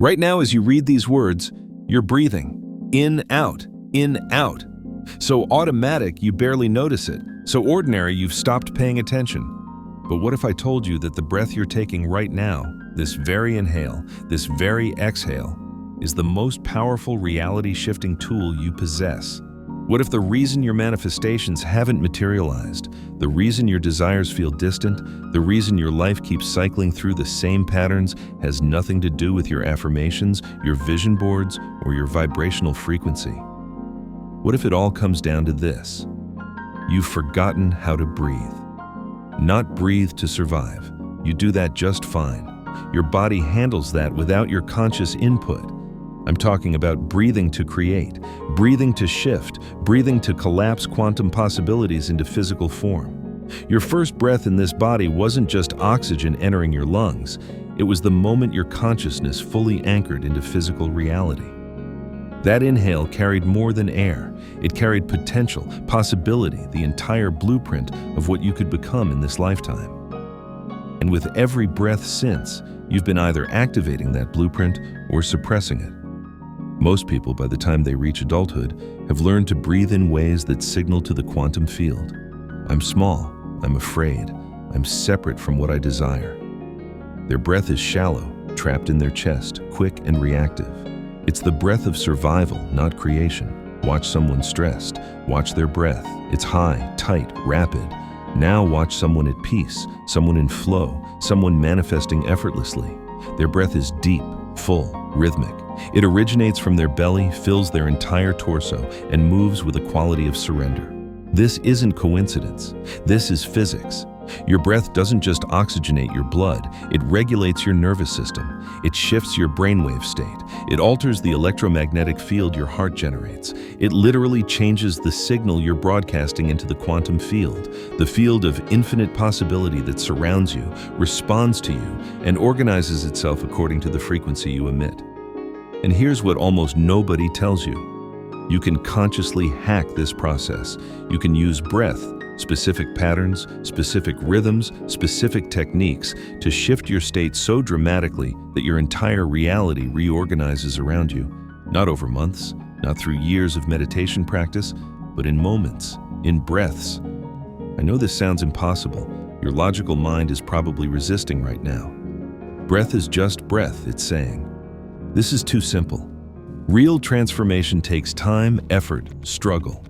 Right now, as you read these words, you're breathing. In, out, in, out. So automatic, you barely notice it. So ordinary, you've stopped paying attention. But what if I told you that the breath you're taking right now, this very inhale, this very exhale, is the most powerful reality-shifting tool you possess? What if the reason your manifestations haven't materialized, the reason your desires feel distant, the reason your life keeps cycling through the same patterns has nothing to do with your affirmations, your vision boards, or your vibrational frequency? What if it all comes down to this? You've forgotten how to breathe. Not breathe to survive. You do that just fine. Your body handles that without your conscious input. I'm talking about breathing to create, breathing to shift, breathing to collapse quantum possibilities into physical form. Your first breath in this body wasn't just oxygen entering your lungs. It was the moment your consciousness fully anchored into physical reality. That inhale carried more than air. It carried potential, possibility, the entire blueprint of what you could become in this lifetime. And with every breath since, you've been either activating that blueprint or suppressing it. Most people, by the time they reach adulthood, have learned to breathe in ways that signal to the quantum field. I'm small, I'm afraid, I'm separate from what I desire. Their breath is shallow, trapped in their chest, quick and reactive. It's the breath of survival, not creation. Watch someone stressed, watch their breath. It's high, tight, rapid. Now watch someone at peace, someone in flow, someone manifesting effortlessly. Their breath is deep, full, rhythmic. It originates from their belly, fills their entire torso, and moves with a quality of surrender. This isn't coincidence. This is physics. Your breath doesn't just oxygenate your blood, it regulates your nervous system. It shifts your brainwave state. It alters the electromagnetic field your heart generates. It literally changes the signal you're broadcasting into the quantum field, the field of infinite possibility that surrounds you, responds to you, and organizes itself according to the frequency you emit. And here's what almost nobody tells you. You can consciously hack this process. You can use breath, specific patterns, specific rhythms, specific techniques to shift your state so dramatically that your entire reality reorganizes around you, not over months, not through years of meditation practice, but in moments, in breaths. I know this sounds impossible. Your logical mind is probably resisting right now. Breath is just breath, it's saying. This is too simple. Real transformation takes time, effort, struggle.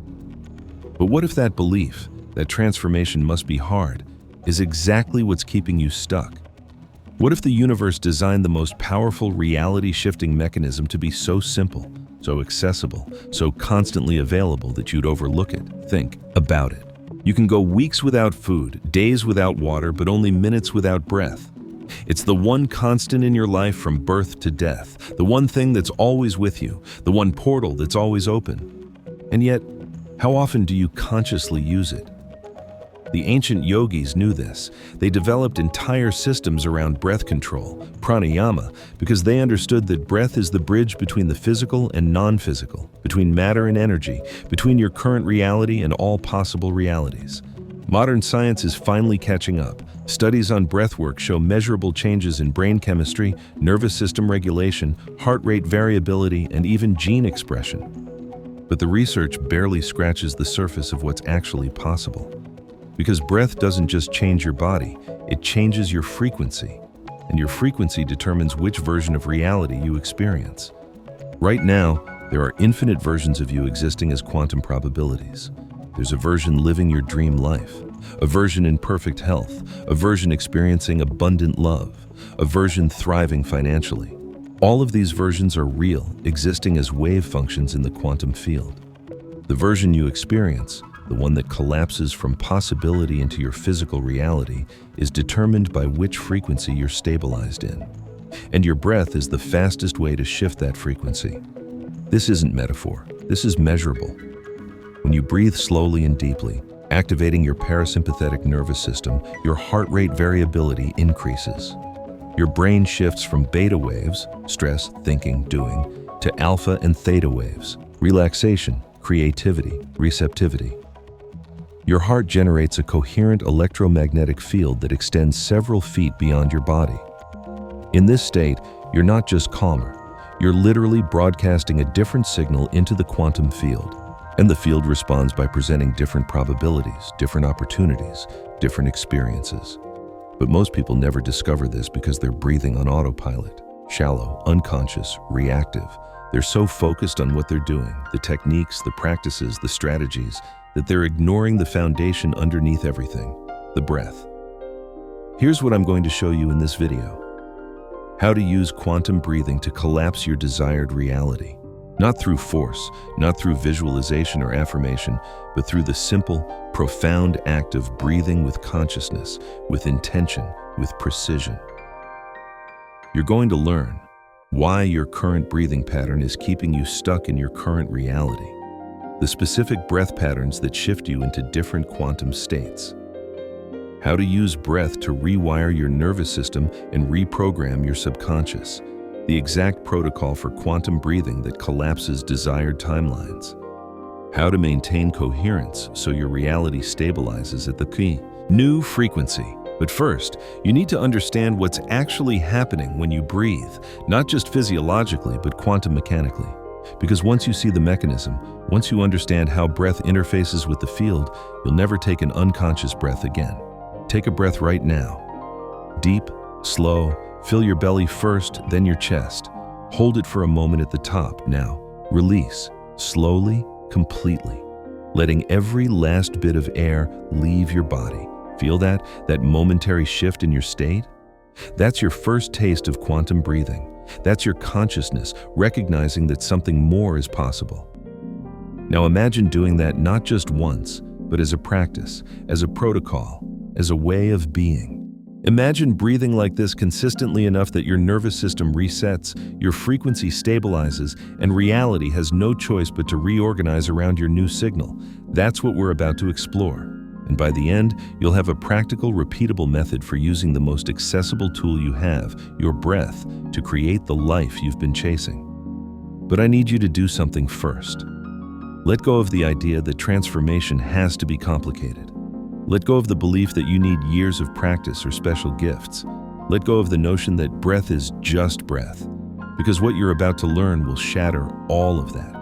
But what if that belief, that transformation must be hard, is exactly what's keeping you stuck? What if the universe designed the most powerful reality-shifting mechanism to be so simple, so accessible, so constantly available that you'd overlook it? Think about it. You can go weeks without food, days without water, but only minutes without breath. It's the one constant in your life from birth to death, the one thing that's always with you, the one portal that's always open. And yet, how often do you consciously use it? The ancient yogis knew this. They developed entire systems around breath control, pranayama, because they understood that breath is the bridge between the physical and non-physical, between matter and energy, between your current reality and all possible realities. Modern science is finally catching up. Studies on breathwork show measurable changes in brain chemistry, nervous system regulation, heart rate variability, and even gene expression. But the research barely scratches the surface of what's actually possible. Because breath doesn't just change your body, it changes your frequency. And your frequency determines which version of reality you experience. Right now, there are infinite versions of you existing as quantum probabilities. There's a version living your dream life, a version in perfect health, a version experiencing abundant love, a version thriving financially. All of these versions are real, existing as wave functions in the quantum field. The version you experience, the one that collapses from possibility into your physical reality, is determined by which frequency you're stabilized in. And your breath is the fastest way to shift that frequency. This isn't metaphor, this is measurable. When you breathe slowly and deeply, activating your parasympathetic nervous system, your heart rate variability increases. Your brain shifts from beta waves, stress, thinking, doing, to alpha and theta waves, relaxation, creativity, receptivity. Your heart generates a coherent electromagnetic field that extends several feet beyond your body. In this state, you're not just calmer, You're literally broadcasting a different signal into the quantum field. And the field responds by presenting different probabilities, different opportunities, different experiences. But most people never discover this because they're breathing on autopilot, shallow, unconscious, reactive. They're so focused on what they're doing, the techniques, the practices, the strategies, that they're ignoring the foundation underneath everything, the breath. Here's what I'm going to show you in this video. How to use quantum breathing to collapse your desired reality. Not through force, not through visualization or affirmation, but through the simple, profound act of breathing with consciousness, with intention, with precision. You're going to learn why your current breathing pattern is keeping you stuck in your current reality, the specific breath patterns that shift you into different quantum states, how to use breath to rewire your nervous system and reprogram your subconscious, the exact protocol for quantum breathing that collapses desired timelines, how to maintain coherence so your reality stabilizes at the key new frequency. But first, you need to understand what's actually happening when you breathe, not just physiologically, but quantum mechanically. Because once you see the mechanism, once you understand how breath interfaces with the field, you'll never take an unconscious breath again. Take a breath right now. Deep, slow, fill your belly first, then your chest. Hold it for a moment at the top. Now, release, slowly, completely, letting every last bit of air leave your body. Feel that momentary shift in your state? That's your first taste of quantum breathing. That's your consciousness recognizing that something more is possible. Now imagine doing that not just once, but as a practice, as a protocol, as a way of being. Imagine breathing like this consistently enough that your nervous system resets, your frequency stabilizes, and reality has no choice but to reorganize around your new signal. That's what we're about to explore. And by the end, you'll have a practical, repeatable method for using the most accessible tool you have, your breath, to create the life you've been chasing. But I need you to do something first. Let go of the idea that transformation has to be complicated. Let go of the belief that you need years of practice or special gifts. Let go of the notion that breath is just breath, because what you're about to learn will shatter all of that.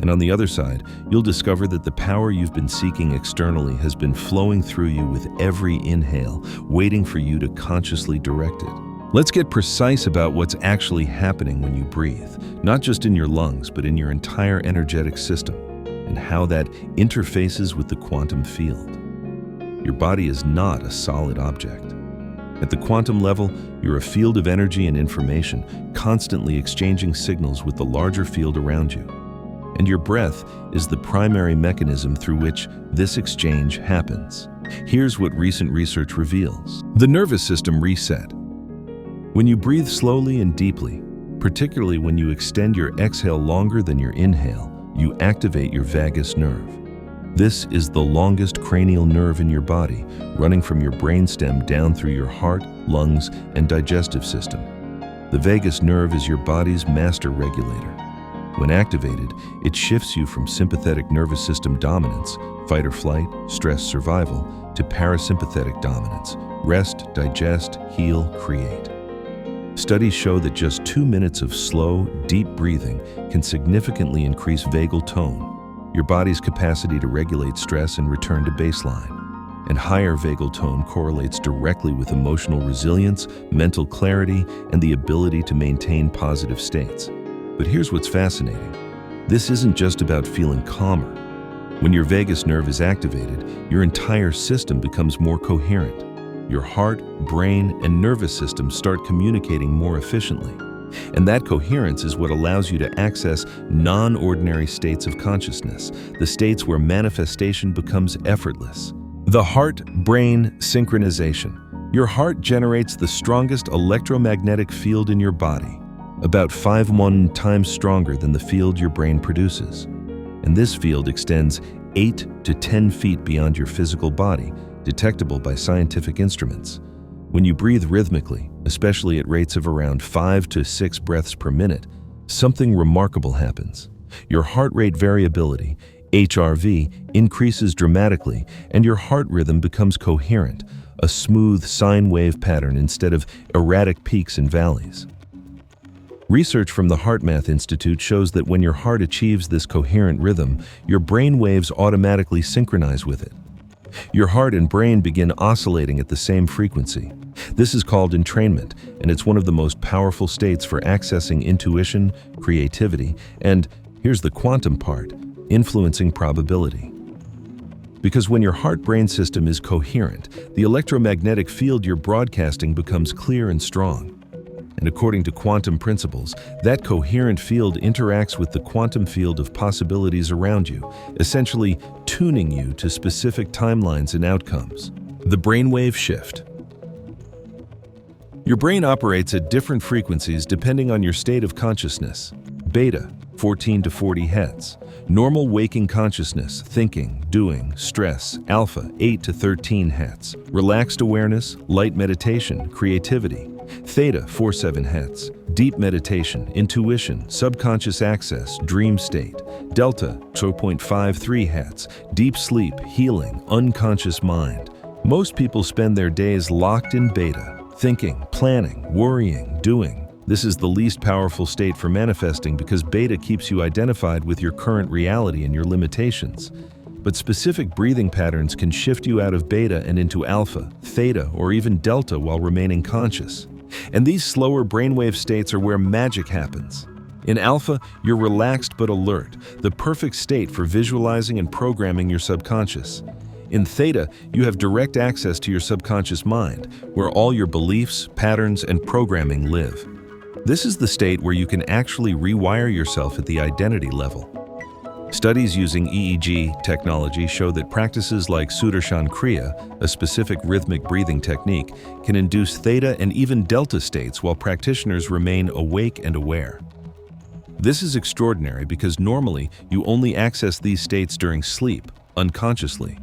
And on the other side, you'll discover that the power you've been seeking externally has been flowing through you with every inhale, waiting for you to consciously direct it. Let's get precise about what's actually happening when you breathe, not just in your lungs, but in your entire energetic system, and how that interfaces with the quantum field. Your body is not a solid object. At the quantum level, you're a field of energy and information, constantly exchanging signals with the larger field around you. And your breath is the primary mechanism through which this exchange happens. Here's what recent research reveals. The nervous system reset. When you breathe slowly and deeply, particularly when you extend your exhale longer than your inhale, you activate your vagus nerve. This is the longest cranial nerve in your body, running from your brainstem down through your heart, lungs, and digestive system. The vagus nerve is your body's master regulator. When activated, it shifts you from sympathetic nervous system dominance, fight or flight, stress, survival, to parasympathetic dominance, rest, digest, heal, create. Studies show that just 2 minutes of slow, deep breathing can significantly increase vagal tone, your body's capacity to regulate stress and return to baseline. And higher vagal tone correlates directly with emotional resilience, mental clarity, and the ability to maintain positive states. But here's what's fascinating. This isn't just about feeling calmer. When your vagus nerve is activated, your entire system becomes more coherent. Your heart, brain, and nervous system start communicating more efficiently. And that coherence is what allows you to access non-ordinary states of consciousness, the states where manifestation becomes effortless. The Heart-Brain Synchronization. Your heart generates the strongest electromagnetic field in your body, about 5.1 times stronger than the field your brain produces. And this field extends 8 to 10 feet beyond your physical body, detectable by scientific instruments. When you breathe rhythmically, especially at rates of around 5 to 6 breaths per minute, something remarkable happens. Your heart rate variability, HRV, increases dramatically, and your heart rhythm becomes coherent, a smooth sine wave pattern instead of erratic peaks and valleys. Research from the HeartMath Institute shows that when your heart achieves this coherent rhythm, your brain waves automatically synchronize with it. Your heart and brain begin oscillating at the same frequency. This is called entrainment, and it's one of the most powerful states for accessing intuition, creativity, and, here's the quantum part, influencing probability. Because when your heart-brain system is coherent, the electromagnetic field you're broadcasting becomes clear and strong. And according to quantum principles, that coherent field interacts with the quantum field of possibilities around you, essentially tuning you to specific timelines and outcomes. The Brainwave Shift. Your brain operates at different frequencies depending on your state of consciousness. Beta, 14 to 40 Hz. Normal waking consciousness, thinking, doing, stress, alpha, 8 to 13 Hz. Relaxed awareness, light meditation, creativity. Theta, 4-7 Hz. Deep meditation, intuition, subconscious access, dream state. Delta, 2.53 Hz. Deep sleep, healing, unconscious mind. Most people spend their days locked in beta, thinking, planning, worrying, doing. This is the least powerful state for manifesting because beta keeps you identified with your current reality and your limitations. But specific breathing patterns can shift you out of beta and into alpha, theta, or even delta while remaining conscious. And these slower brainwave states are where magic happens. In alpha, you're relaxed but alert, the perfect state for visualizing and programming your subconscious. In theta, you have direct access to your subconscious mind, where all your beliefs, patterns, and programming live. This is the state where you can actually rewire yourself at the identity level. Studies using EEG technology show that practices like Sudarshan Kriya, a specific rhythmic breathing technique, can induce theta and even delta states while practitioners remain awake and aware. This is extraordinary because normally you only access these states during sleep, unconsciously.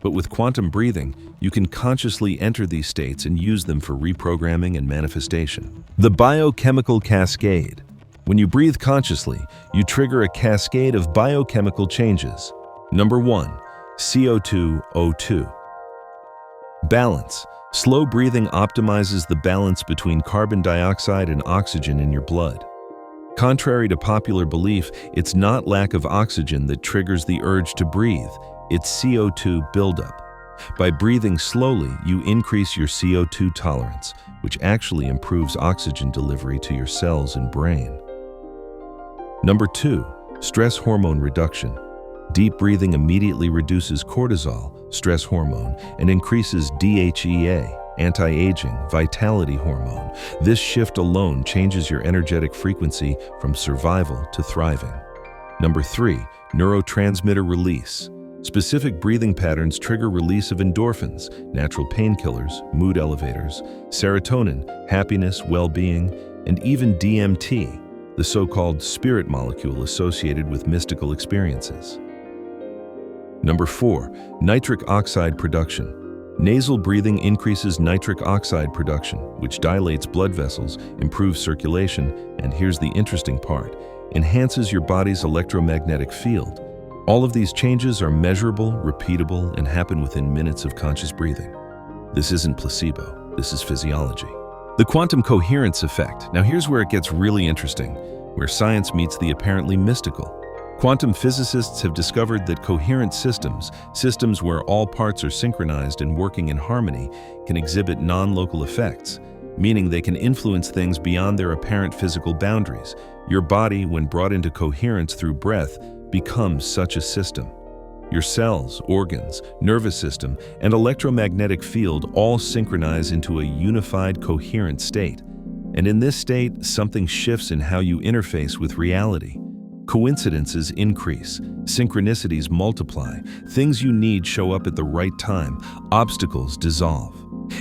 But with quantum breathing, you can consciously enter these states and use them for reprogramming and manifestation. The Biochemical Cascade. When you breathe consciously, you trigger a cascade of biochemical changes. Number 1. CO2-O2. Balance. Slow breathing optimizes the balance between carbon dioxide and oxygen in your blood. Contrary to popular belief, it's not lack of oxygen that triggers the urge to breathe. It's CO2 buildup. By breathing slowly, you increase your CO2 tolerance, which actually improves oxygen delivery to your cells and brain. Number 2. Stress hormone reduction. Deep breathing immediately reduces cortisol, stress hormone, and increases DHEA, anti-aging, vitality hormone. This shift alone changes your energetic frequency from survival to thriving. Number 3. Neurotransmitter release. Specific breathing patterns trigger release of endorphins, natural painkillers, mood elevators, serotonin, happiness, well-being, and even DMT, the so-called spirit molecule associated with mystical experiences. Number 4. Nitric oxide production. Nasal breathing increases nitric oxide production, which dilates blood vessels, improves circulation, and here's the interesting part, enhances your body's electromagnetic field. All of these changes are measurable, repeatable, and happen within minutes of conscious breathing. This isn't placebo, this is physiology. The quantum coherence effect. Now here's where it gets really interesting, where science meets the apparently mystical. Quantum physicists have discovered that coherent systems where all parts are synchronized and working in harmony, can exhibit non-local effects, meaning they can influence things beyond their apparent physical boundaries. Your body, when brought into coherence through breath, becomes such a system. Your cells, organs, nervous system, and electromagnetic field all synchronize into a unified, coherent state. And in this state, something shifts in how you interface with reality. Coincidences increase, synchronicities multiply, things you need show up at the right time, obstacles dissolve.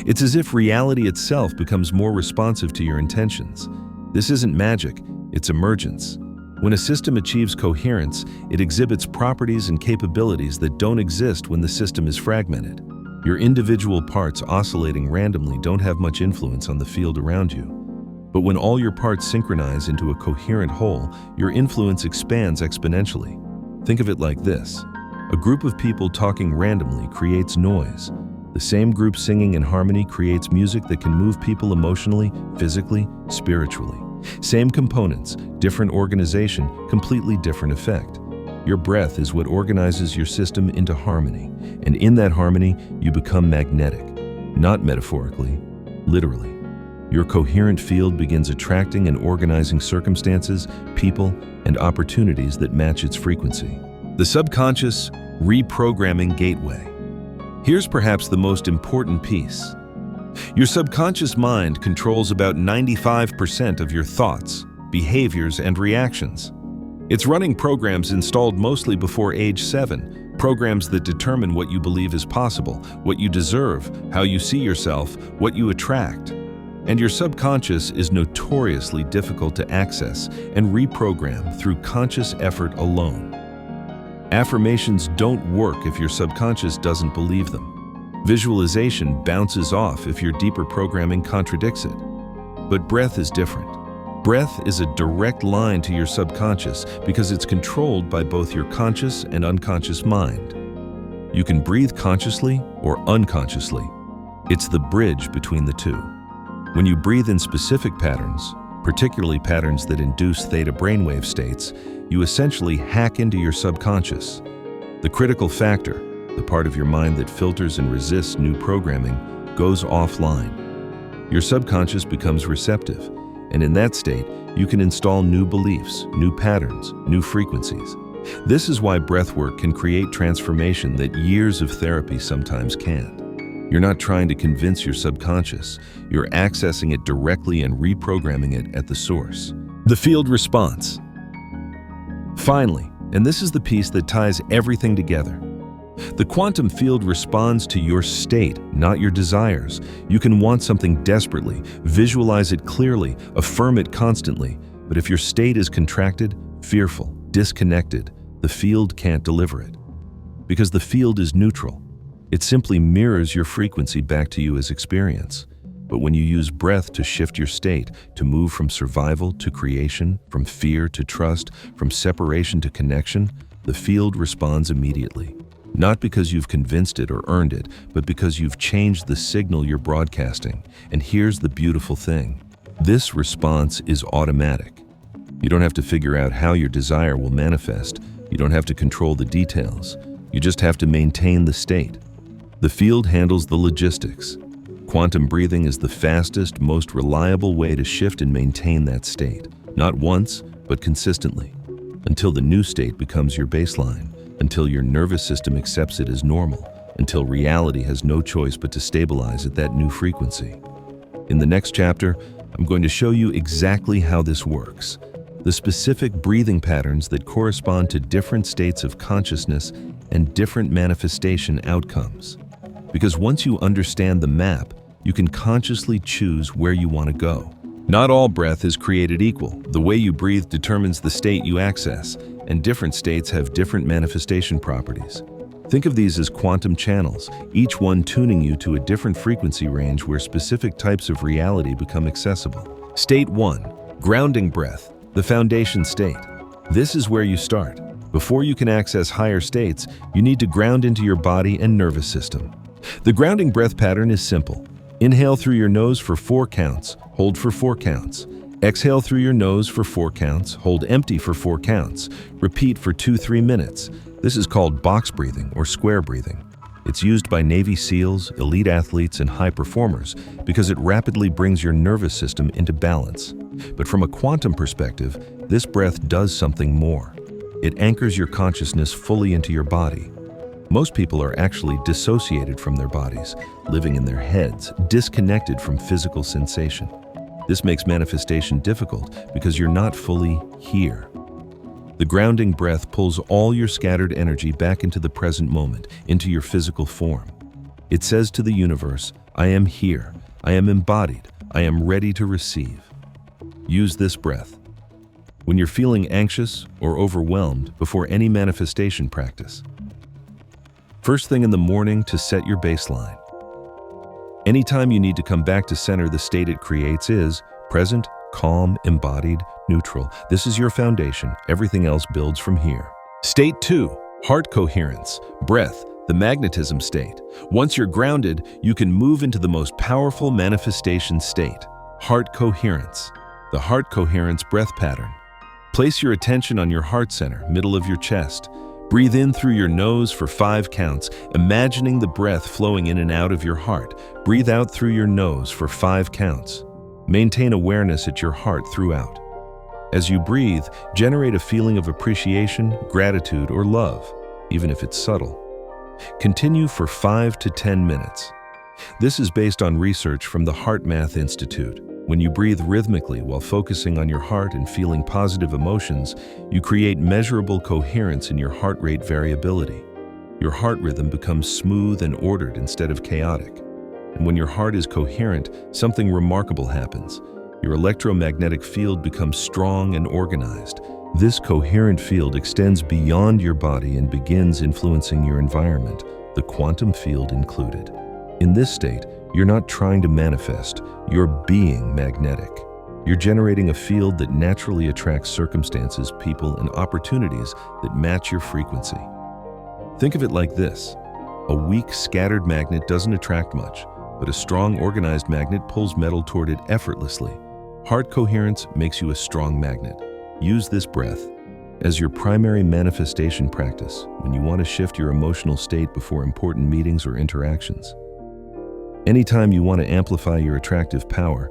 It's as if reality itself becomes more responsive to your intentions. This isn't magic, it's emergence. When a system achieves coherence, it exhibits properties and capabilities that don't exist when the system is fragmented. Your individual parts oscillating randomly don't have much influence on the field around you. But when all your parts synchronize into a coherent whole, your influence expands exponentially. Think of it like this. A group of people talking randomly creates noise. The same group singing in harmony creates music that can move people emotionally, physically, spiritually. Same components, different organization, completely different effect. Your breath is what organizes your system into harmony, and in that harmony, you become magnetic. Not metaphorically, literally. Your coherent field begins attracting and organizing circumstances, people, and opportunities that match its frequency. The subconscious reprogramming gateway. Here's perhaps the most important piece. Your subconscious mind controls about 95% of your thoughts, behaviors, and reactions. It's running programs installed mostly before age 7, programs that determine what you believe is possible, what you deserve, how you see yourself, what you attract. And your subconscious is notoriously difficult to access and reprogram through conscious effort alone. Affirmations don't work if your subconscious doesn't believe them. Visualization bounces off if your deeper programming contradicts it. But breath is different. Breath is a direct line to your subconscious because it's controlled by both your conscious and unconscious mind. You can breathe consciously or unconsciously. It's the bridge between the two. When you breathe in specific patterns, particularly patterns that induce theta brainwave states, you essentially hack into your subconscious. The critical factor, the part of your mind that filters and resists new programming, goes offline. Your subconscious becomes receptive, and in that state, you can install new beliefs, new patterns, new frequencies. This is why breathwork can create transformation that years of therapy sometimes can't. You're not trying to convince your subconscious, you're accessing it directly and reprogramming it at the source. The field response. Finally, and this is the piece that ties everything together, the quantum field responds to your state, not your desires. You can want something desperately, visualize it clearly, affirm it constantly, but if your state is contracted, fearful, disconnected, the field can't deliver it. Because the field is neutral. It simply mirrors your frequency back to you as experience. But when you use breath to shift your state, to move from survival to creation, from fear to trust, from separation to connection, the field responds immediately. Not because you've convinced it or earned it, but because you've changed the signal you're broadcasting. And here's the beautiful thing. This response is automatic. You don't have to figure out how your desire will manifest. You don't have to control the details. You just have to maintain the state. The field handles the logistics. Quantum breathing is the fastest, most reliable way to shift and maintain that state. Not once, but consistently. Until the new state becomes your baseline. Until your nervous system accepts it as normal, until reality has no choice but to stabilize at that new frequency. In the next chapter, I'm going to show you exactly how this works, the specific breathing patterns that correspond to different states of consciousness and different manifestation outcomes. Because once you understand the map, you can consciously choose where you want to go. Not all breath is created equal. The way you breathe determines the state you access, and different states have different manifestation properties. Think of these as quantum channels, each one tuning you to a different frequency range where specific types of reality become accessible. State 1, grounding breath, the foundation state. This is where you start. Before you can access higher states, you need to ground into your body and nervous system. The grounding breath pattern is simple. Inhale through your nose for 4 counts, hold for 4 counts. Exhale through your nose for 4 counts, hold empty for 4 counts. Repeat for 2-3 minutes. This is called box breathing or square breathing. It's used by Navy SEALs, elite athletes, and high performers because it rapidly brings your nervous system into balance. But from a quantum perspective, this breath does something more. It anchors your consciousness fully into your body. Most people are actually dissociated from their bodies, living in their heads, disconnected from physical sensation. This makes manifestation difficult because you're not fully here. The grounding breath pulls all your scattered energy back into the present moment, into your physical form. It says to the universe, I am here, I am embodied, I am ready to receive. Use this breath when you're feeling anxious or overwhelmed before any manifestation practice. First thing in the morning to set your baseline. Anytime you need to come back to center, the state it creates is present, calm, embodied, neutral. This is your foundation. Everything else builds from here. State 2, heart coherence, breath, the magnetism state. Once you're grounded, you can move into the most powerful manifestation state, heart coherence. the heart coherence breath pattern. Place your attention on your heart center, middle of your chest. Breathe in through your nose for 5 counts, imagining the breath flowing in and out of your heart. Breathe out through your nose for 5 counts. Maintain awareness at your heart throughout. As you breathe, generate a feeling of appreciation, gratitude, or love, even if it's subtle. Continue for 5 to 10 minutes. This is based on research from the HeartMath Institute. When you breathe rhythmically while focusing on your heart and feeling positive emotions, you create measurable coherence in your heart rate variability. Your heart rhythm becomes smooth and ordered instead of chaotic. And when your heart is coherent, something remarkable happens. Your electromagnetic field becomes strong and organized. This coherent field extends beyond your body and begins influencing your environment, the quantum field included. In this state, you're not trying to manifest, you're being magnetic. You're generating a field that naturally attracts circumstances, people, and opportunities that match your frequency. Think of it like this. A weak, scattered magnet doesn't attract much, but a strong, organized magnet pulls metal toward it effortlessly. Heart coherence makes you a strong magnet. Use this breath as your primary manifestation practice when you want to shift your emotional state before important meetings or interactions. Anytime you want to amplify your attractive power,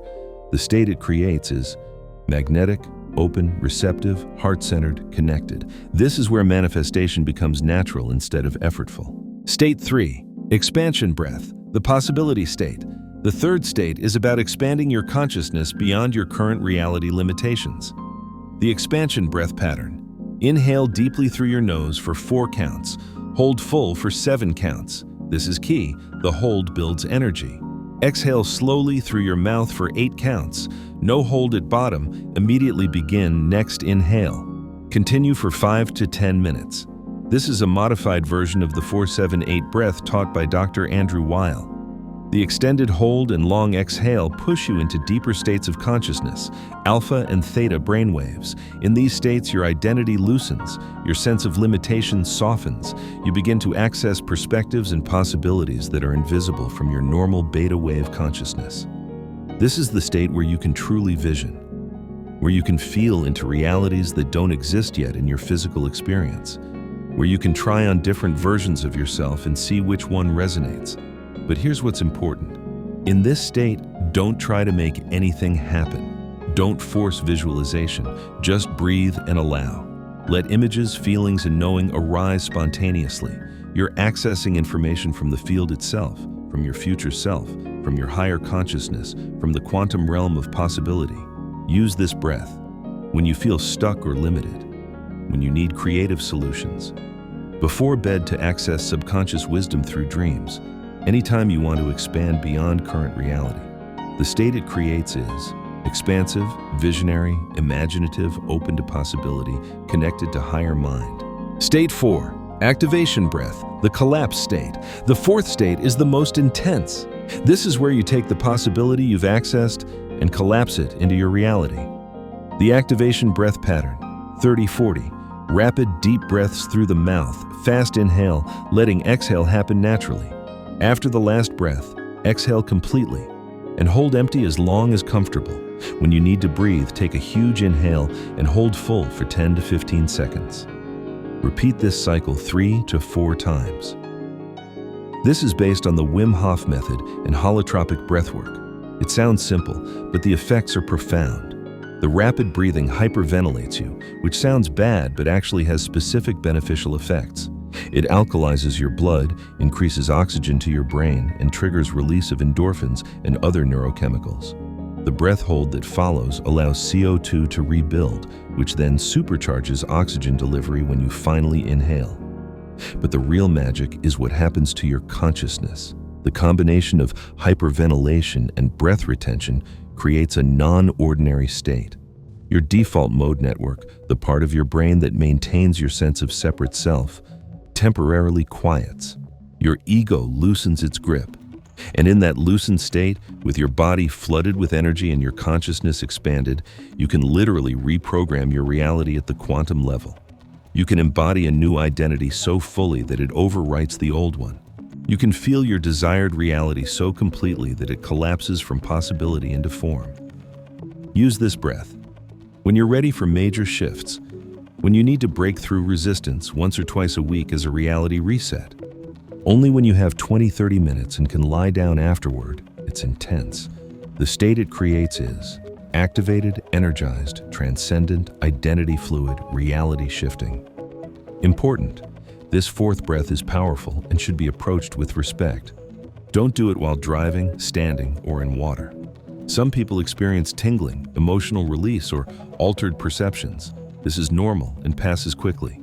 the state it creates is magnetic, open, receptive, heart-centered, connected. This is where manifestation becomes natural instead of effortful. State 3, expansion breath, the possibility state. The third state is about expanding your consciousness beyond your current reality limitations. The expansion breath pattern. Inhale deeply through your nose for 4 counts. Hold full for 7 counts. This is key. The hold builds energy. Exhale slowly through your mouth for 8 counts. No hold at bottom. Immediately begin next inhale. Continue for 5 to 10 minutes. This is a modified version of the 4-7-8 breath taught by Dr. Andrew Weil. The extended hold and long exhale push you into deeper states of consciousness, alpha and theta brainwaves. In these states, your identity loosens, your sense of limitation softens. You begin to access perspectives and possibilities that are invisible from your normal beta wave consciousness. This is the state where you can truly vision, where you can feel into realities that don't exist yet in your physical experience, where you can try on different versions of yourself and see which one resonates. But here's what's important. In this state, don't try to make anything happen. Don't force visualization. Just breathe and allow. Let images, feelings, and knowing arise spontaneously. You're accessing information from the field itself, from your future self, from your higher consciousness, from the quantum realm of possibility. Use this breath when you feel stuck or limited, when you need creative solutions. Before bed to access subconscious wisdom through dreams. Anytime you want to expand beyond current reality, the state it creates is expansive, visionary, imaginative, open to possibility, connected to higher mind. State 4, activation breath, the collapse state. The fourth state is the most intense. This is where you take the possibility you've accessed and collapse it into your reality. The activation breath pattern, 30-40, rapid, deep breaths through the mouth, fast inhale, letting exhale happen naturally. After the last breath, exhale completely and hold empty as long as comfortable. When you need to breathe, take a huge inhale and hold full for 10 to 15 seconds. Repeat this cycle 3 to 4 times. This is based on the Wim Hof method and holotropic breathwork. It sounds simple, but the effects are profound. The rapid breathing hyperventilates you, which sounds bad but actually has specific beneficial effects. It alkalizes your blood, increases oxygen to your brain, and triggers release of endorphins and other neurochemicals. The breath hold that follows allows CO2 to rebuild, which then supercharges oxygen delivery when you finally inhale. But the real magic is what happens to your consciousness. The combination of hyperventilation and breath retention creates a non-ordinary state. Your default mode network, the part of your brain that maintains your sense of separate self, temporarily quiets. Your ego loosens its grip. And in that loosened state, with your body flooded with energy and your consciousness expanded, you can literally reprogram your reality at the quantum level. You can embody a new identity so fully that it overwrites the old one. You can feel your desired reality so completely that it collapses from possibility into form. Use this breath when you're ready for major shifts, when you need to break through resistance once or twice a week as a reality reset. Only when you have 20-30 minutes and can lie down afterward, it's intense. The state it creates is activated, energized, transcendent, identity fluid, reality shifting. Important. This fourth breath is powerful and should be approached with respect. Don't do it while driving, standing, or in water. Some people experience tingling, emotional release, or altered perceptions. This is normal and passes quickly.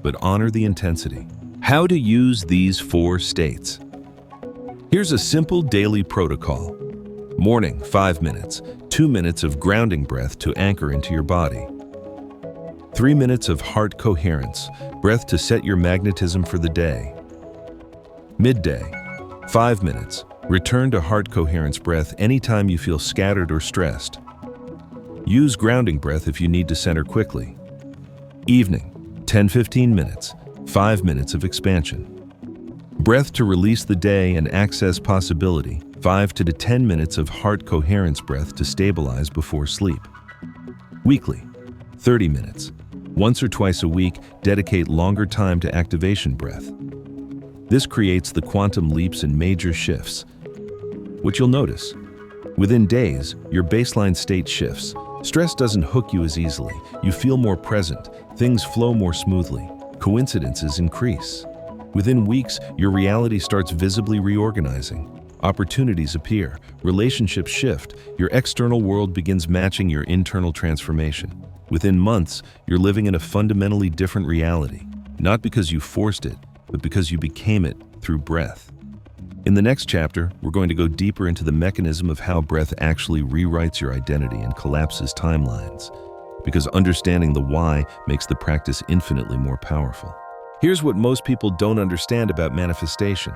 But honor the intensity. How to use these 4 states. Here's a simple daily protocol. Morning, 5 minutes. 2 minutes of grounding breath to anchor into your body. 3 minutes of heart coherence, breath to set your magnetism for the day. Midday, 5 minutes. Return to heart coherence breath anytime you feel scattered or stressed. Use grounding breath if you need to center quickly. Evening, 10-15 minutes, 5 minutes of expansion. Breath to release the day and access possibility, 5 to 10 minutes of heart coherence breath to stabilize before sleep. Weekly, 30 minutes. Once or twice a week, dedicate longer time to activation breath. This creates the quantum leaps and major shifts. What you'll notice, within days, your baseline state shifts. Stress doesn't hook you as easily. You feel more present. Things flow more smoothly. Coincidences increase. Within weeks, your reality starts visibly reorganizing. Opportunities appear. Relationships shift. Your external world begins matching your internal transformation. Within months, you're living in a fundamentally different reality. Not because you forced it, but because you became it through breath. In the next chapter, we're going to go deeper into the mechanism of how breath actually rewrites your identity and collapses timelines. Because understanding the why makes the practice infinitely more powerful. Here's what most people don't understand about manifestation.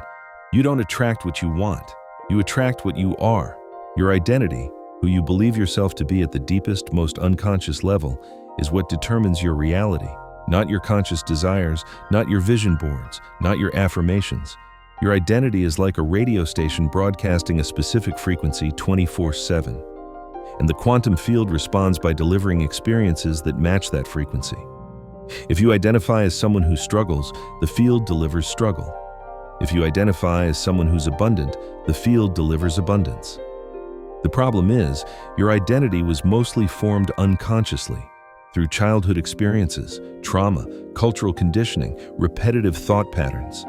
You don't attract what you want. You attract what you are. Your identity, who you believe yourself to be at the deepest, most unconscious level, is what determines your reality. Not your conscious desires, not your vision boards, not your affirmations. Your identity is like a radio station broadcasting a specific frequency 24/7. And the quantum field responds by delivering experiences that match that frequency. If you identify as someone who struggles, the field delivers struggle. If you identify as someone who's abundant, the field delivers abundance. The problem is, your identity was mostly formed unconsciously through childhood experiences, trauma, cultural conditioning, repetitive thought patterns.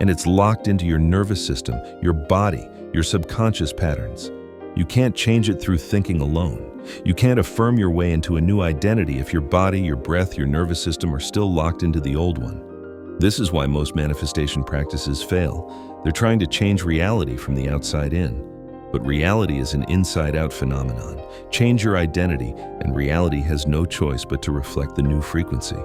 And it's locked into your nervous system, your body, your subconscious patterns. You can't change it through thinking alone. You can't affirm your way into a new identity if your body, your breath, your nervous system are still locked into the old one. This is why most manifestation practices fail. They're trying to change reality from the outside in. But reality is an inside-out phenomenon. Change your identity, and reality has no choice but to reflect the new frequency.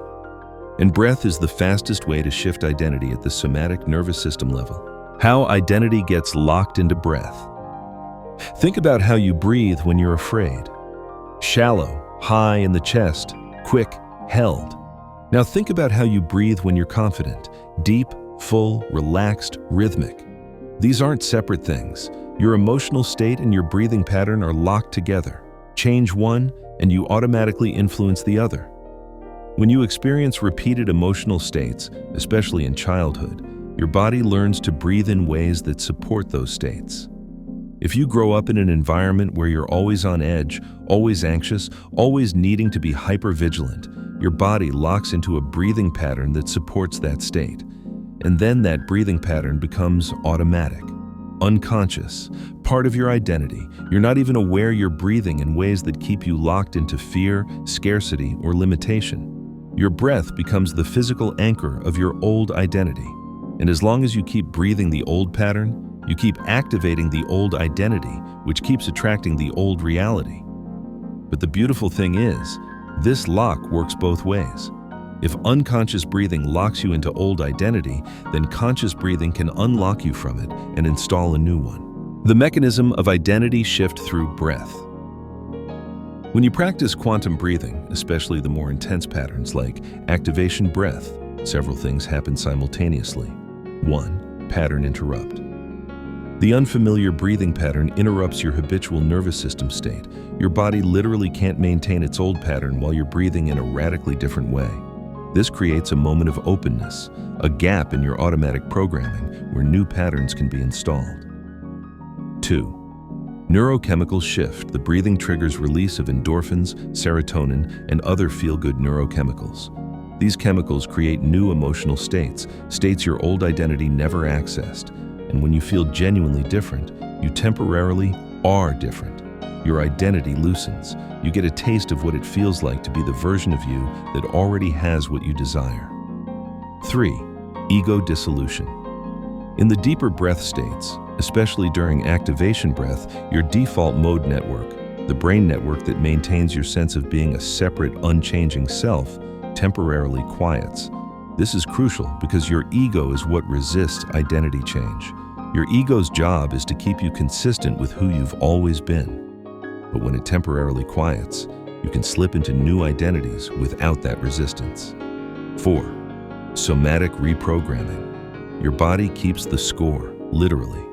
And breath is the fastest way to shift identity at the somatic nervous system level. How identity gets locked into breath. Think about how you breathe when you're afraid. Shallow, high in the chest, quick, held. Now think about how you breathe when you're confident. Deep, full, relaxed, rhythmic. These aren't separate things. Your emotional state and your breathing pattern are locked together. Change one, and you automatically influence the other. When you experience repeated emotional states, especially in childhood, your body learns to breathe in ways that support those states. If you grow up in an environment where you're always on edge, always anxious, always needing to be hypervigilant, your body locks into a breathing pattern that supports that state. And then that breathing pattern becomes automatic, unconscious, part of your identity. You're not even aware you're breathing in ways that keep you locked into fear, scarcity, or limitation. Your breath becomes the physical anchor of your old identity. And as long as you keep breathing the old pattern, you keep activating the old identity, which keeps attracting the old reality. But the beautiful thing is, this lock works both ways. If unconscious breathing locks you into old identity, then conscious breathing can unlock you from it and install a new one. The mechanism of identity shift through breath. When you practice quantum breathing, especially the more intense patterns like activation breath, several things happen simultaneously. 1. Pattern interrupt. The unfamiliar breathing pattern interrupts your habitual nervous system state. Your body literally can't maintain its old pattern while you're breathing in a radically different way. This creates a moment of openness, a gap in your automatic programming where new patterns can be installed. 2. Neurochemical shift. The breathing triggers release of endorphins, serotonin, and other feel-good neurochemicals. These chemicals create new emotional states your old identity never accessed. And when you feel genuinely different, you temporarily are different. Your identity loosens. You get a taste of what it feels like to be the version of you that already has what you desire. 3. Ego dissolution. In the deeper breath states, especially during activation breath, your default mode network, the brain network that maintains your sense of being a separate, unchanging self, temporarily quiets. This is crucial because your ego is what resists identity change. Your ego's job is to keep you consistent with who you've always been. But when it temporarily quiets, you can slip into new identities without that resistance. 4. Somatic reprogramming. Your body keeps the score, literally.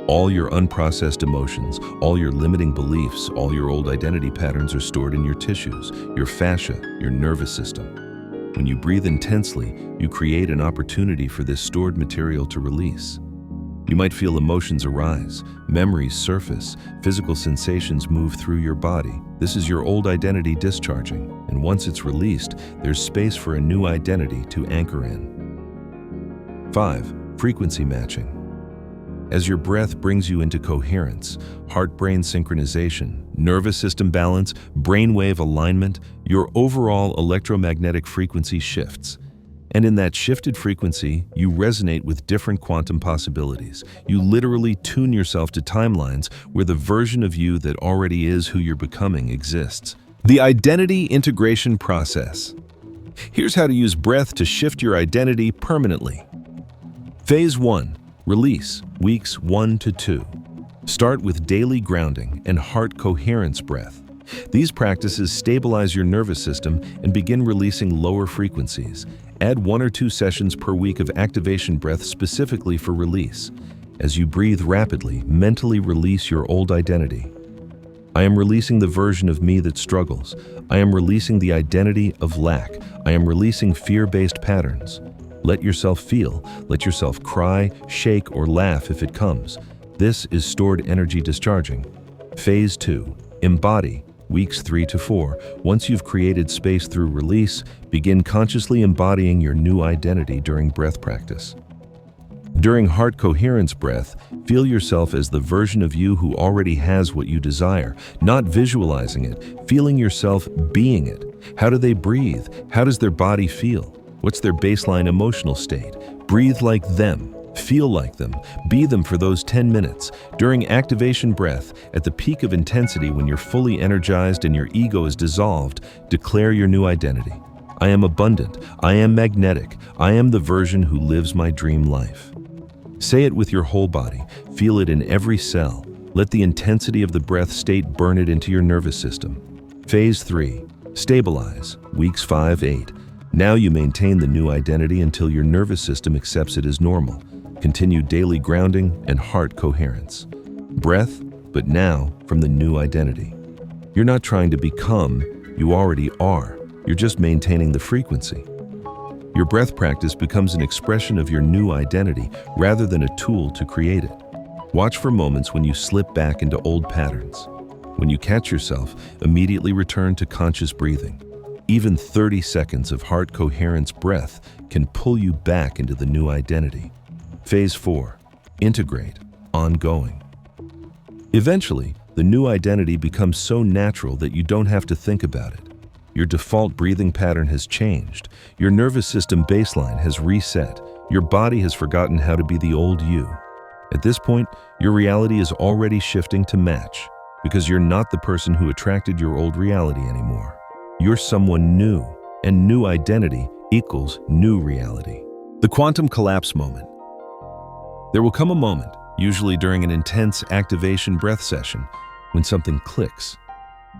All your unprocessed emotions, all your limiting beliefs, all your old identity patterns are stored in your tissues, your fascia, your nervous system. When you breathe intensely, you create an opportunity for this stored material to release. You might feel emotions arise, memories surface, physical sensations move through your body. This is your old identity discharging, and once it's released, there's space for a new identity to anchor in. 5. Frequency matching. As your breath brings you into coherence, heart-brain synchronization, nervous system balance, brainwave alignment, your overall electromagnetic frequency shifts. And in that shifted frequency, you resonate with different quantum possibilities. You literally tune yourself to timelines where the version of you that already is who you're becoming exists. The identity integration process. Here's how to use breath to shift your identity permanently. Phase 1. Release, weeks 1 to 2. Start with daily grounding and heart coherence breath. These practices stabilize your nervous system and begin releasing lower frequencies. Add 1 or 2 sessions per week of activation breath specifically for release. As you breathe rapidly, mentally release your old identity. I am releasing the version of me that struggles. I am releasing the identity of lack. I am releasing fear-based patterns. Let yourself feel. Let yourself cry, shake, or laugh if it comes. This is stored energy discharging. Phase 2. Embody. Weeks 3 to 4. Once you've created space through release, begin consciously embodying your new identity during breath practice. During heart coherence breath, feel yourself as the version of you who already has what you desire, not visualizing it, feeling yourself being it. How do they breathe? How does their body feel? What's their baseline emotional state? Breathe like them. Feel like them. Be them for those 10 minutes. During activation breath, at the peak of intensity when you're fully energized and your ego is dissolved, declare your new identity. I am abundant. I am magnetic. I am the version who lives my dream life. Say it with your whole body. Feel it in every cell. Let the intensity of the breath state burn it into your nervous system. Phase 3. Stabilize. Weeks 5-8. Now you maintain the new identity until your nervous system accepts it as normal. Continue daily grounding and heart coherence. Breath, but now from the new identity. You're not trying to become, you already are. You're just maintaining the frequency. Your breath practice becomes an expression of your new identity rather than a tool to create it. Watch for moments when you slip back into old patterns. When you catch yourself, immediately return to conscious breathing. Even 30 seconds of heart coherence breath can pull you back into the new identity. Phase 4. Integrate. Ongoing. Eventually, the new identity becomes so natural that you don't have to think about it. Your default breathing pattern has changed. Your nervous system baseline has reset. Your body has forgotten how to be the old you. At this point, your reality is already shifting to match, because you're not the person who attracted your old reality anymore. You're someone new, and new identity equals new reality. The quantum collapse moment. There will come a moment, usually during an intense activation breath session, when something clicks.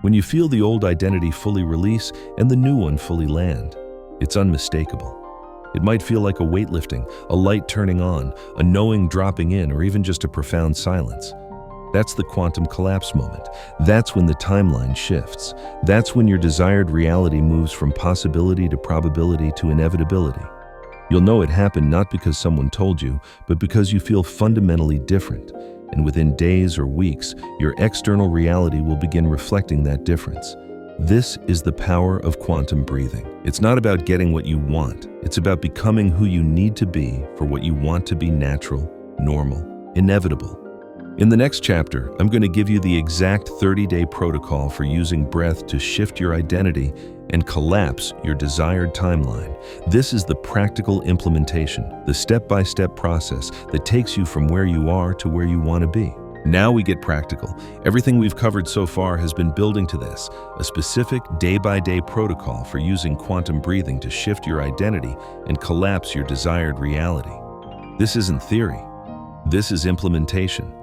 When you feel the old identity fully release and the new one fully land. It's unmistakable. It might feel like a weight lifting, a light turning on, a knowing dropping in, or even just a profound silence. That's the quantum collapse moment. That's when the timeline shifts. That's when your desired reality moves from possibility to probability to inevitability. You'll know it happened not because someone told you, but because you feel fundamentally different. And within days or weeks, your external reality will begin reflecting that difference. This is the power of quantum breathing. It's not about getting what you want. It's about becoming who you need to be for what you want to be natural, normal, inevitable. In the next chapter, I'm going to give you the exact 30-day protocol for using breath to shift your identity and collapse your desired timeline. This is the practical implementation, the step-by-step process that takes you from where you are to where you want to be. Now we get practical. Everything we've covered so far has been building to this, a specific day-by-day protocol for using quantum breathing to shift your identity and collapse your desired reality. This isn't theory. This is implementation.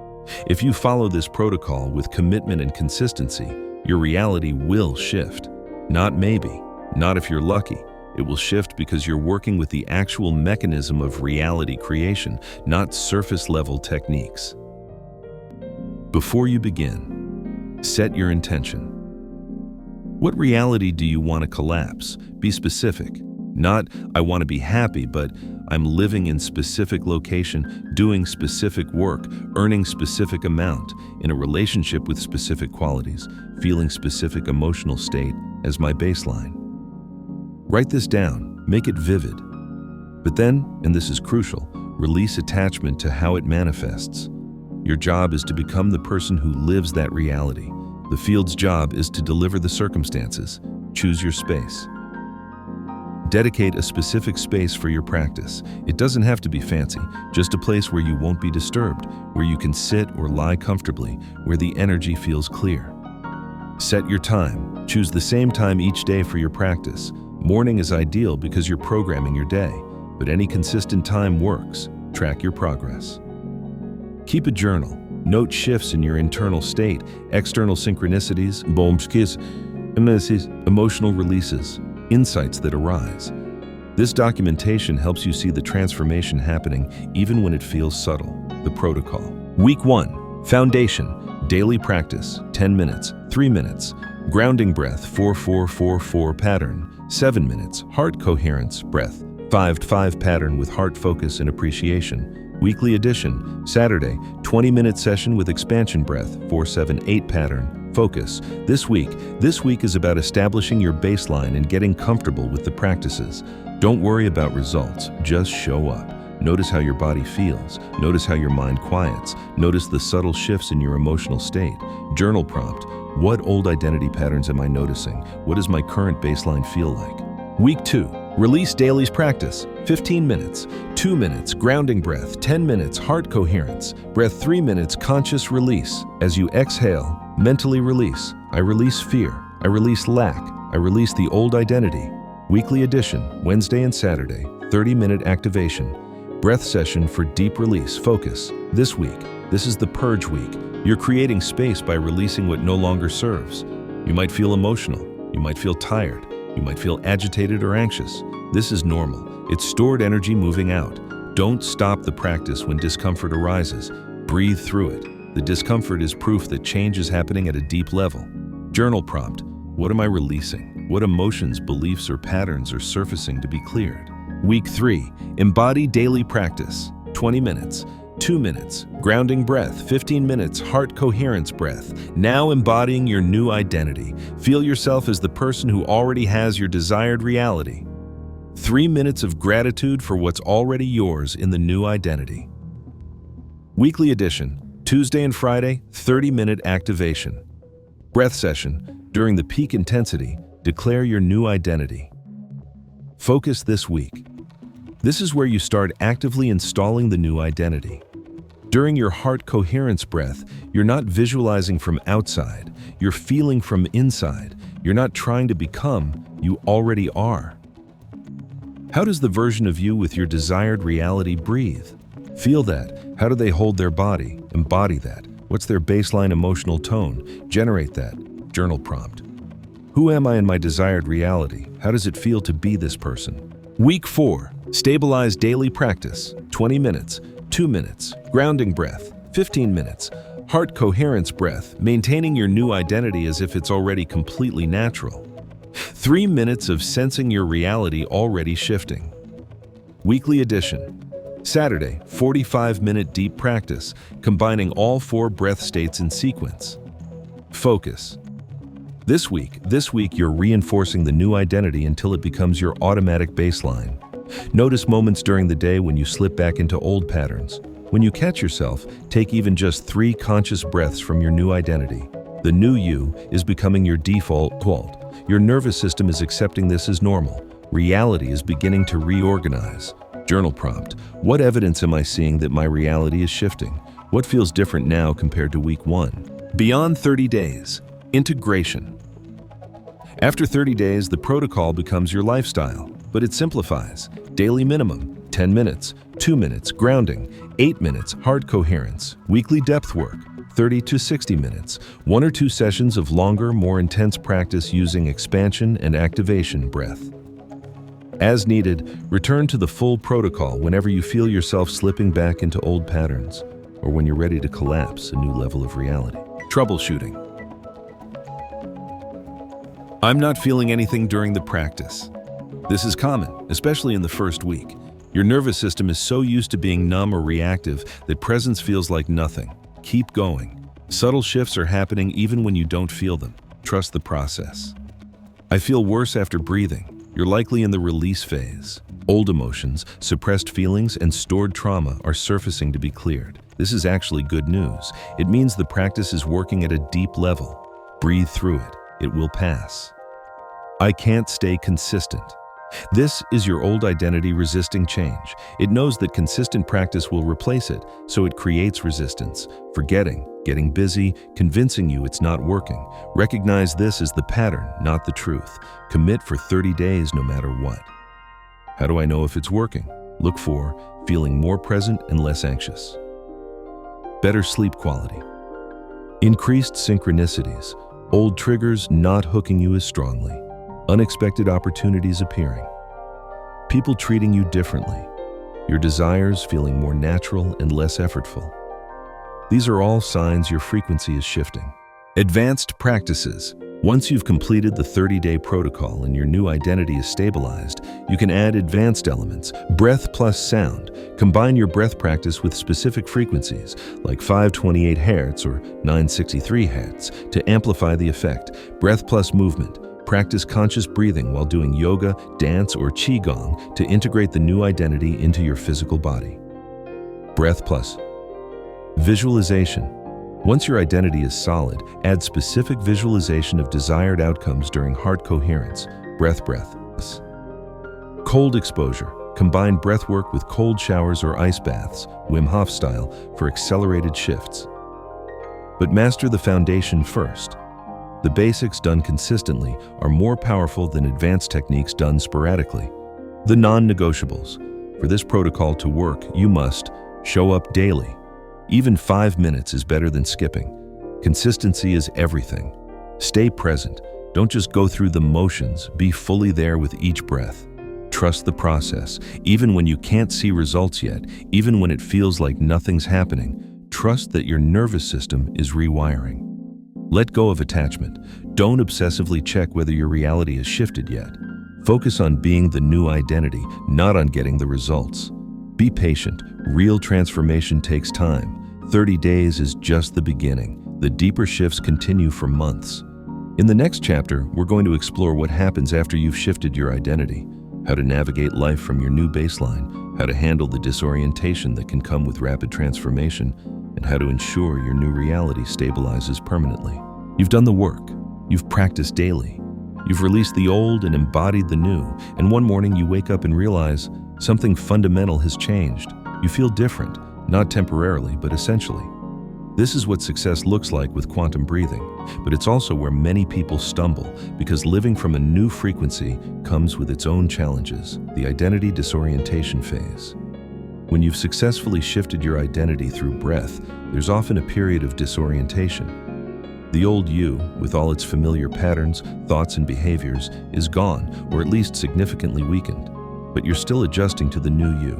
If you follow this protocol with commitment and consistency, your reality will shift. Not maybe, not if you're lucky. It will shift because you're working with the actual mechanism of reality creation, not surface-level techniques. Before you begin, set your intention. What reality do you want to collapse? Be specific. Not, I want to be happy, but I'm living in specific location, doing specific work, earning specific amount, in a relationship with specific qualities, feeling specific emotional state as my baseline. Write this down, make it vivid. But then, and this is crucial, release attachment to how it manifests. Your job is to become the person who lives that reality. The field's job is to deliver the circumstances. Choose your space. Dedicate a specific space for your practice. It doesn't have to be fancy, just a place where you won't be disturbed, where you can sit or lie comfortably, where the energy feels clear. Set your time. Choose the same time each day for your practice. Morning is ideal because you're programming your day, but any consistent time works. Track your progress. Keep a journal. Note shifts in your internal state, external synchronicities, emotional releases, insights that arise. This documentation helps you see the transformation happening even when it feels subtle. The protocol. Week 1, foundation, daily practice, 10 minutes, 3 minutes, grounding breath, 4-4-4-4 pattern, 7 minutes, heart coherence, breath, 5-5 pattern with heart focus and appreciation. Weekly edition, Saturday, 20-minute session with expansion breath, 4-7-8 pattern, focus. This week is about establishing your baseline and getting comfortable with the practices. Don't worry about results, just show up. Notice how your body feels. Notice how your mind quiets. Notice the subtle shifts in your emotional state. Journal prompt, what old identity patterns am I noticing? What does my current baseline feel like? Week 2, release dailies practice, 15 minutes, 2 minutes, grounding breath, 10 minutes, heart coherence, breath 3 minutes, conscious release. As you exhale, mentally release. I release fear. I release lack. I release the old identity. Weekly edition, Wednesday and Saturday, 30-minute activation. Breath session for deep release, focus. This week, this is the purge week. You're creating space by releasing what no longer serves. You might feel emotional. You might feel tired. You might feel agitated or anxious. This is normal. It's stored energy moving out. Don't stop the practice when discomfort arises. Breathe through it. The discomfort is proof that change is happening at a deep level. Journal prompt. What am I releasing? What emotions, beliefs, or patterns are surfacing to be cleared? Week 3, embody daily practice, 20 minutes, 2 minutes, grounding breath, 15 minutes, heart coherence breath. Now embodying your new identity. Feel yourself as the person who already has your desired reality. 3 minutes of gratitude for what's already yours in the new identity. Weekly edition, Tuesday and Friday, 30-minute activation. Breath session, during the peak intensity, declare your new identity. Focus this week. This is where you start actively installing the new identity. During your heart coherence breath, you're not visualizing from outside, you're feeling from inside. You're not trying to become, you already are. How does the version of you with your desired reality breathe? Feel that. How do they hold their body? Embody that. What's their baseline emotional tone? Generate that. Journal prompt. Who am I in my desired reality? How does it feel to be this person? Week 4, Stabilize daily practice, 20 minutes, 2 minutes, grounding breath, 15 minutes, heart coherence breath, maintaining your new identity as if it's already completely natural. 3 minutes of sensing your reality already shifting. Weekly edition. Saturday, 45-minute deep practice, combining all 4 breath states in sequence. Focus. This week, you're reinforcing the new identity until it becomes your automatic baseline. Notice moments during the day when you slip back into old patterns. When you catch yourself, take even just 3 conscious breaths from your new identity. The new you is becoming your default. Your nervous system is accepting this as normal. Reality is beginning to reorganize. Journal prompt. What evidence am I seeing that my reality is shifting? What feels different now compared to week 1? Beyond 30 days. Integration. After 30 days, the protocol becomes your lifestyle, but it simplifies. Daily minimum, 10 minutes, 2 minutes, grounding, 8 minutes, heart coherence, weekly depth work, 30 to 60 minutes, 1 or 2 sessions of longer, more intense practice using expansion and activation breath. As needed, return to the full protocol whenever you feel yourself slipping back into old patterns, or when you're ready to collapse a new level of reality. Troubleshooting. I'm not feeling anything during the practice. This is common, especially in the first week. Your nervous system is so used to being numb or reactive that presence feels like nothing. Keep going. Subtle shifts are happening even when you don't feel them. Trust the process. I feel worse after breathing. You're likely in the release phase. Old emotions, suppressed feelings, and stored trauma are surfacing to be cleared. This is actually good news. It means the practice is working at a deep level. Breathe through it. It will pass. I can't stay consistent. This is your old identity resisting change. It knows that consistent practice will replace it, so it creates resistance, forgetting, getting busy, convincing you it's not working. Recognize this as the pattern, not the truth. Commit for 30 days no matter what. How do I know if it's working? Look for feeling more present and less anxious. Better sleep quality. Increased synchronicities. Old triggers not hooking you as strongly. Unexpected opportunities appearing. People treating you differently. Your desires feeling more natural and less effortful. These are all signs your frequency is shifting. Advanced practices. Once you've completed the 30-day protocol and your new identity is stabilized, you can add advanced elements, breath plus sound. Combine your breath practice with specific frequencies, like 528 Hz or 963 Hz, to amplify the effect. Breath plus movement. Practice conscious breathing while doing yoga, dance, or qigong to integrate the new identity into your physical body. Breath plus visualization. Once your identity is solid, add specific visualization of desired outcomes during heart coherence. Breath. Cold exposure. Combine breath work with cold showers or ice baths, Wim Hof style, for accelerated shifts. But master the foundation first. The basics done consistently are more powerful than advanced techniques done sporadically. The non-negotiables. For this protocol to work, you must show up daily. Even 5 minutes is better than skipping. Consistency is everything. Stay present. Don't just go through the motions. Be fully there with each breath. Trust the process. Even when you can't see results yet, even when it feels like nothing's happening, trust that your nervous system is rewiring. Let go of attachment. Don't obsessively check whether your reality has shifted yet. Focus on being the new identity, not on getting the results. Be patient. Real transformation takes time. 30 days is just the beginning. The deeper shifts continue for months. In the next chapter, we're going to explore what happens after you've shifted your identity, how to navigate life from your new baseline, how to handle the disorientation that can come with rapid transformation, and how to ensure your new reality stabilizes permanently. You've done the work. You've practiced daily. You've released the old and embodied the new, and one morning you wake up and realize something fundamental has changed. You feel different, not temporarily, but essentially. This is what success looks like with quantum breathing, but it's also where many people stumble, because living from a new frequency comes with its own challenges, the identity disorientation phase. When you've successfully shifted your identity through breath, there's often a period of disorientation. The old you, with all its familiar patterns, thoughts, and behaviors, is gone, or at least significantly weakened. but you're still adjusting to the new you.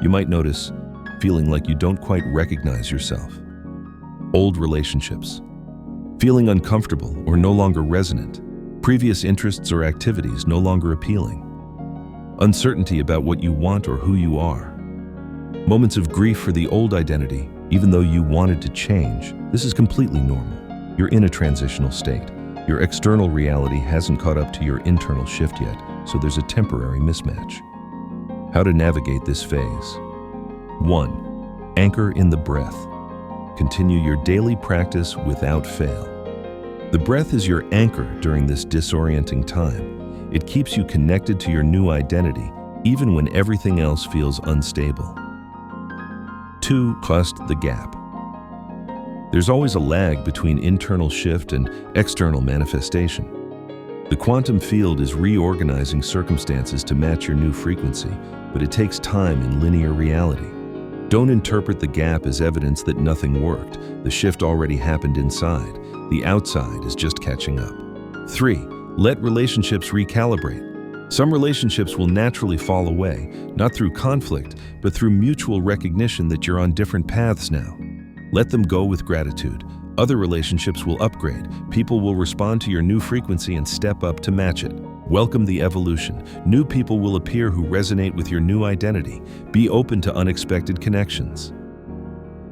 You might notice feeling like you don't quite recognize yourself. Old relationships. Feeling uncomfortable or no longer resonant. Previous interests or activities no longer appealing. Uncertainty about what you want or who you are. Moments of grief for the old identity, even though you wanted to change. This is completely normal. You're in a transitional state. Your external reality hasn't caught up to your internal shift yet, so there's a temporary mismatch. How to navigate this phase. 1. Anchor in the breath. Continue your daily practice without fail. The breath is your anchor during this disorienting time. It keeps you connected to your new identity, even when everything else feels unstable. 2. Trust the gap. There's always a lag between internal shift and external manifestation. The quantum field is reorganizing circumstances to match your new frequency, but it takes time in linear reality. Don't interpret the gap as evidence that nothing worked. The shift already happened inside. The outside is just catching up. 3. Let relationships recalibrate. Some relationships will naturally fall away, not through conflict, but through mutual recognition that you're on different paths now. Let them go with gratitude. Other relationships will upgrade. People will respond to your new frequency and step up to match it. Welcome the evolution. New people will appear who resonate with your new identity. Be open to unexpected connections.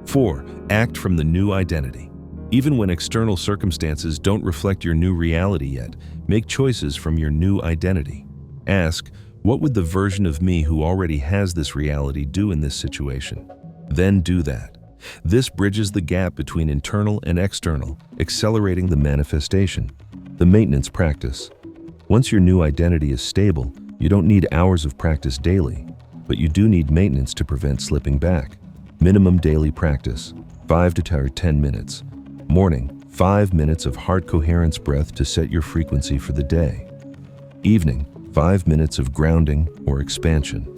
4. Act from the new identity. Even when external circumstances don't reflect your new reality yet, make choices from your new identity. Ask, what would the version of me who already has this reality do in this situation? Then do that. This bridges the gap between internal and external, accelerating the manifestation. The maintenance practice. Once your new identity is stable, you don't need hours of practice daily, but you do need maintenance to prevent slipping back. Minimum daily practice, 5 to 10 minutes. Morning, 5 minutes of heart coherence breath to set your frequency for the day. Evening, 5 minutes of grounding or expansion.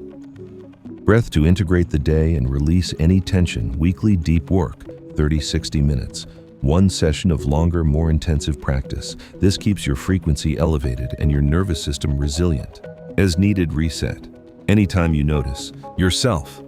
Breath to integrate the day and release any tension. Weekly deep work, 30-60 minutes. One session of longer, more intensive practice. This keeps your frequency elevated and your nervous system resilient. As needed reset. Anytime you notice yourself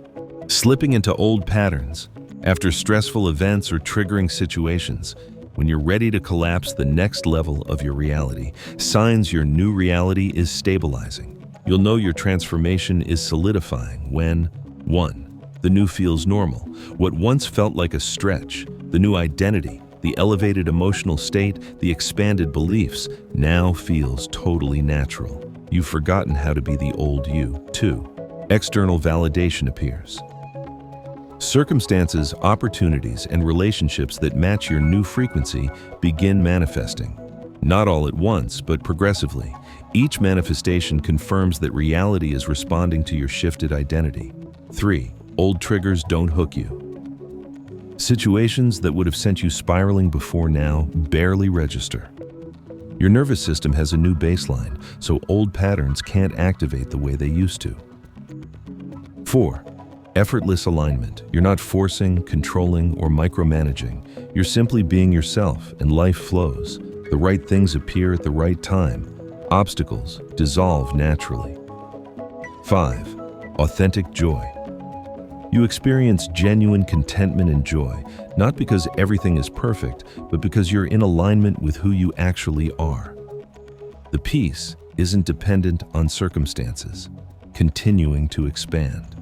slipping into old patterns after stressful events or triggering situations, when you're ready to collapse the next level of your reality, signs your new reality is stabilizing. You'll know your transformation is solidifying when 1. The new feels normal. What once felt like a stretch, the new identity, the elevated emotional state, the expanded beliefs, now feels totally natural. You've forgotten how to be the old you. 2. External validation appears. Circumstances, opportunities, and relationships that match your new frequency begin manifesting. Not all at once, but progressively. Each manifestation confirms that reality is responding to your shifted identity. 3. Old triggers don't hook you. Situations that would have sent you spiraling before now barely register. Your nervous system has a new baseline, so old patterns can't activate the way they used to. 4. Effortless alignment. You're not forcing, controlling, or micromanaging. You're simply being yourself, and life flows. The right things appear at the right time. Obstacles dissolve naturally. 5. Authentic joy. You experience genuine contentment and joy, not because everything is perfect, but because you're in alignment with who you actually are. The peace isn't dependent on circumstances, continuing to expand.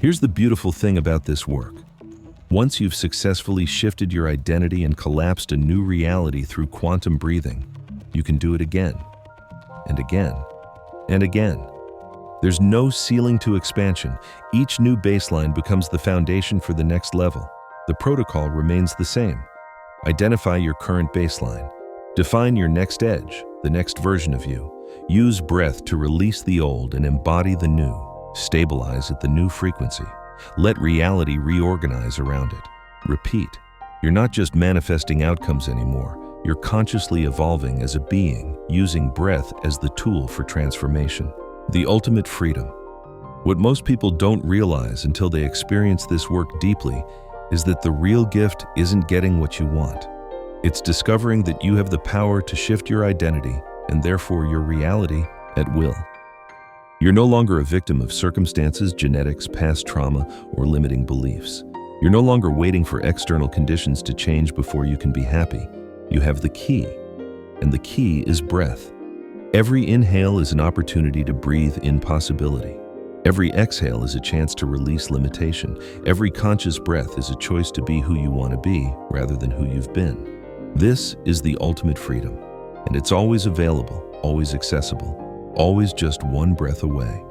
Here's the beautiful thing about this work. Once you've successfully shifted your identity and collapsed a new reality through quantum breathing, you can do it again, and again, and again. There's no ceiling to expansion. Each new baseline becomes the foundation for the next level. The protocol remains the same. Identify your current baseline. Define your next edge, the next version of you. Use breath to release the old and embody the new. Stabilize at the new frequency. Let reality reorganize around it. Repeat. You're not just manifesting outcomes anymore. You're consciously evolving as a being, using breath as the tool for transformation. The ultimate freedom. What most people don't realize until they experience this work deeply is that the real gift isn't getting what you want. It's discovering that you have the power to shift your identity and therefore your reality at will. You're no longer a victim of circumstances, genetics, past trauma, or limiting beliefs. You're no longer waiting for external conditions to change before you can be happy. You have the key, and the key is breath. Every inhale is an opportunity to breathe in possibility. Every exhale is a chance to release limitation. Every conscious breath is a choice to be who you want to be rather than who you've been. This is the ultimate freedom, and it's always available, always accessible, always just one breath away.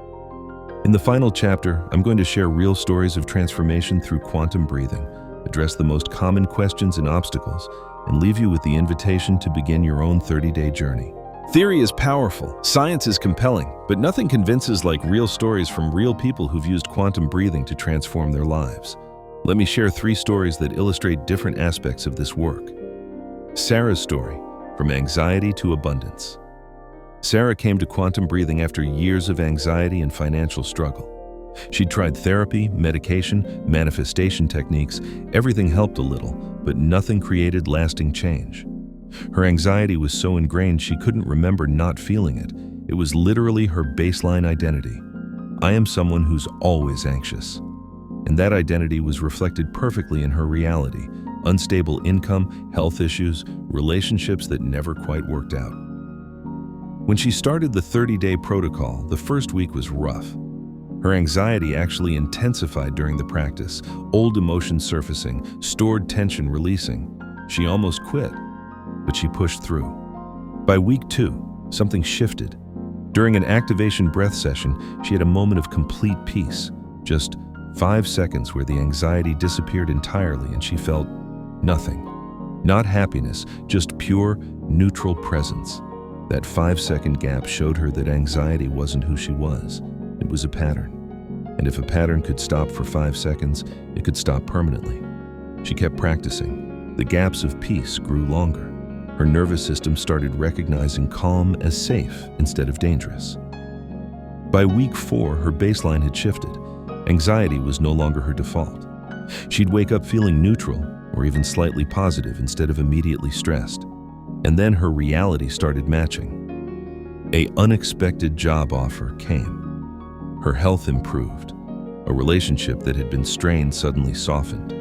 In the final chapter, I'm going to share real stories of transformation through quantum breathing, address the most common questions and obstacles, and leave you with the invitation to begin your own 30-day journey. Theory is powerful, science is compelling, but nothing convinces like real stories from real people who've used quantum breathing to transform their lives. Let me share 3 stories that illustrate different aspects of this work. Sarah's story, from anxiety to abundance. Sarah came to quantum breathing after years of anxiety and financial struggle. She'd tried therapy, medication, manifestation techniques. Everything helped a little, but nothing created lasting change. Her anxiety was so ingrained she couldn't remember not feeling it. It was literally her baseline identity. I am someone who's always anxious. And that identity was reflected perfectly in her reality. Unstable income, health issues, relationships that never quite worked out. When she started the 30-day protocol, the first week was rough. Her anxiety actually intensified during the practice, old emotions surfacing, stored tension releasing. She almost quit, but she pushed through. By week 2, something shifted. During an activation breath session, she had a moment of complete peace. Just 5 seconds where the anxiety disappeared entirely and she felt nothing. Not happiness, just pure, neutral presence. That 5-second gap showed her that anxiety wasn't who she was. It was a pattern. And if a pattern could stop for 5 seconds, it could stop permanently. She kept practicing. The gaps of peace grew longer. Her nervous system started recognizing calm as safe instead of dangerous. By week 4, her baseline had shifted. Anxiety was no longer her default. She'd wake up feeling neutral or even slightly positive instead of immediately stressed. And then her reality started matching. An unexpected job offer came. Her health improved. A relationship that had been strained suddenly softened.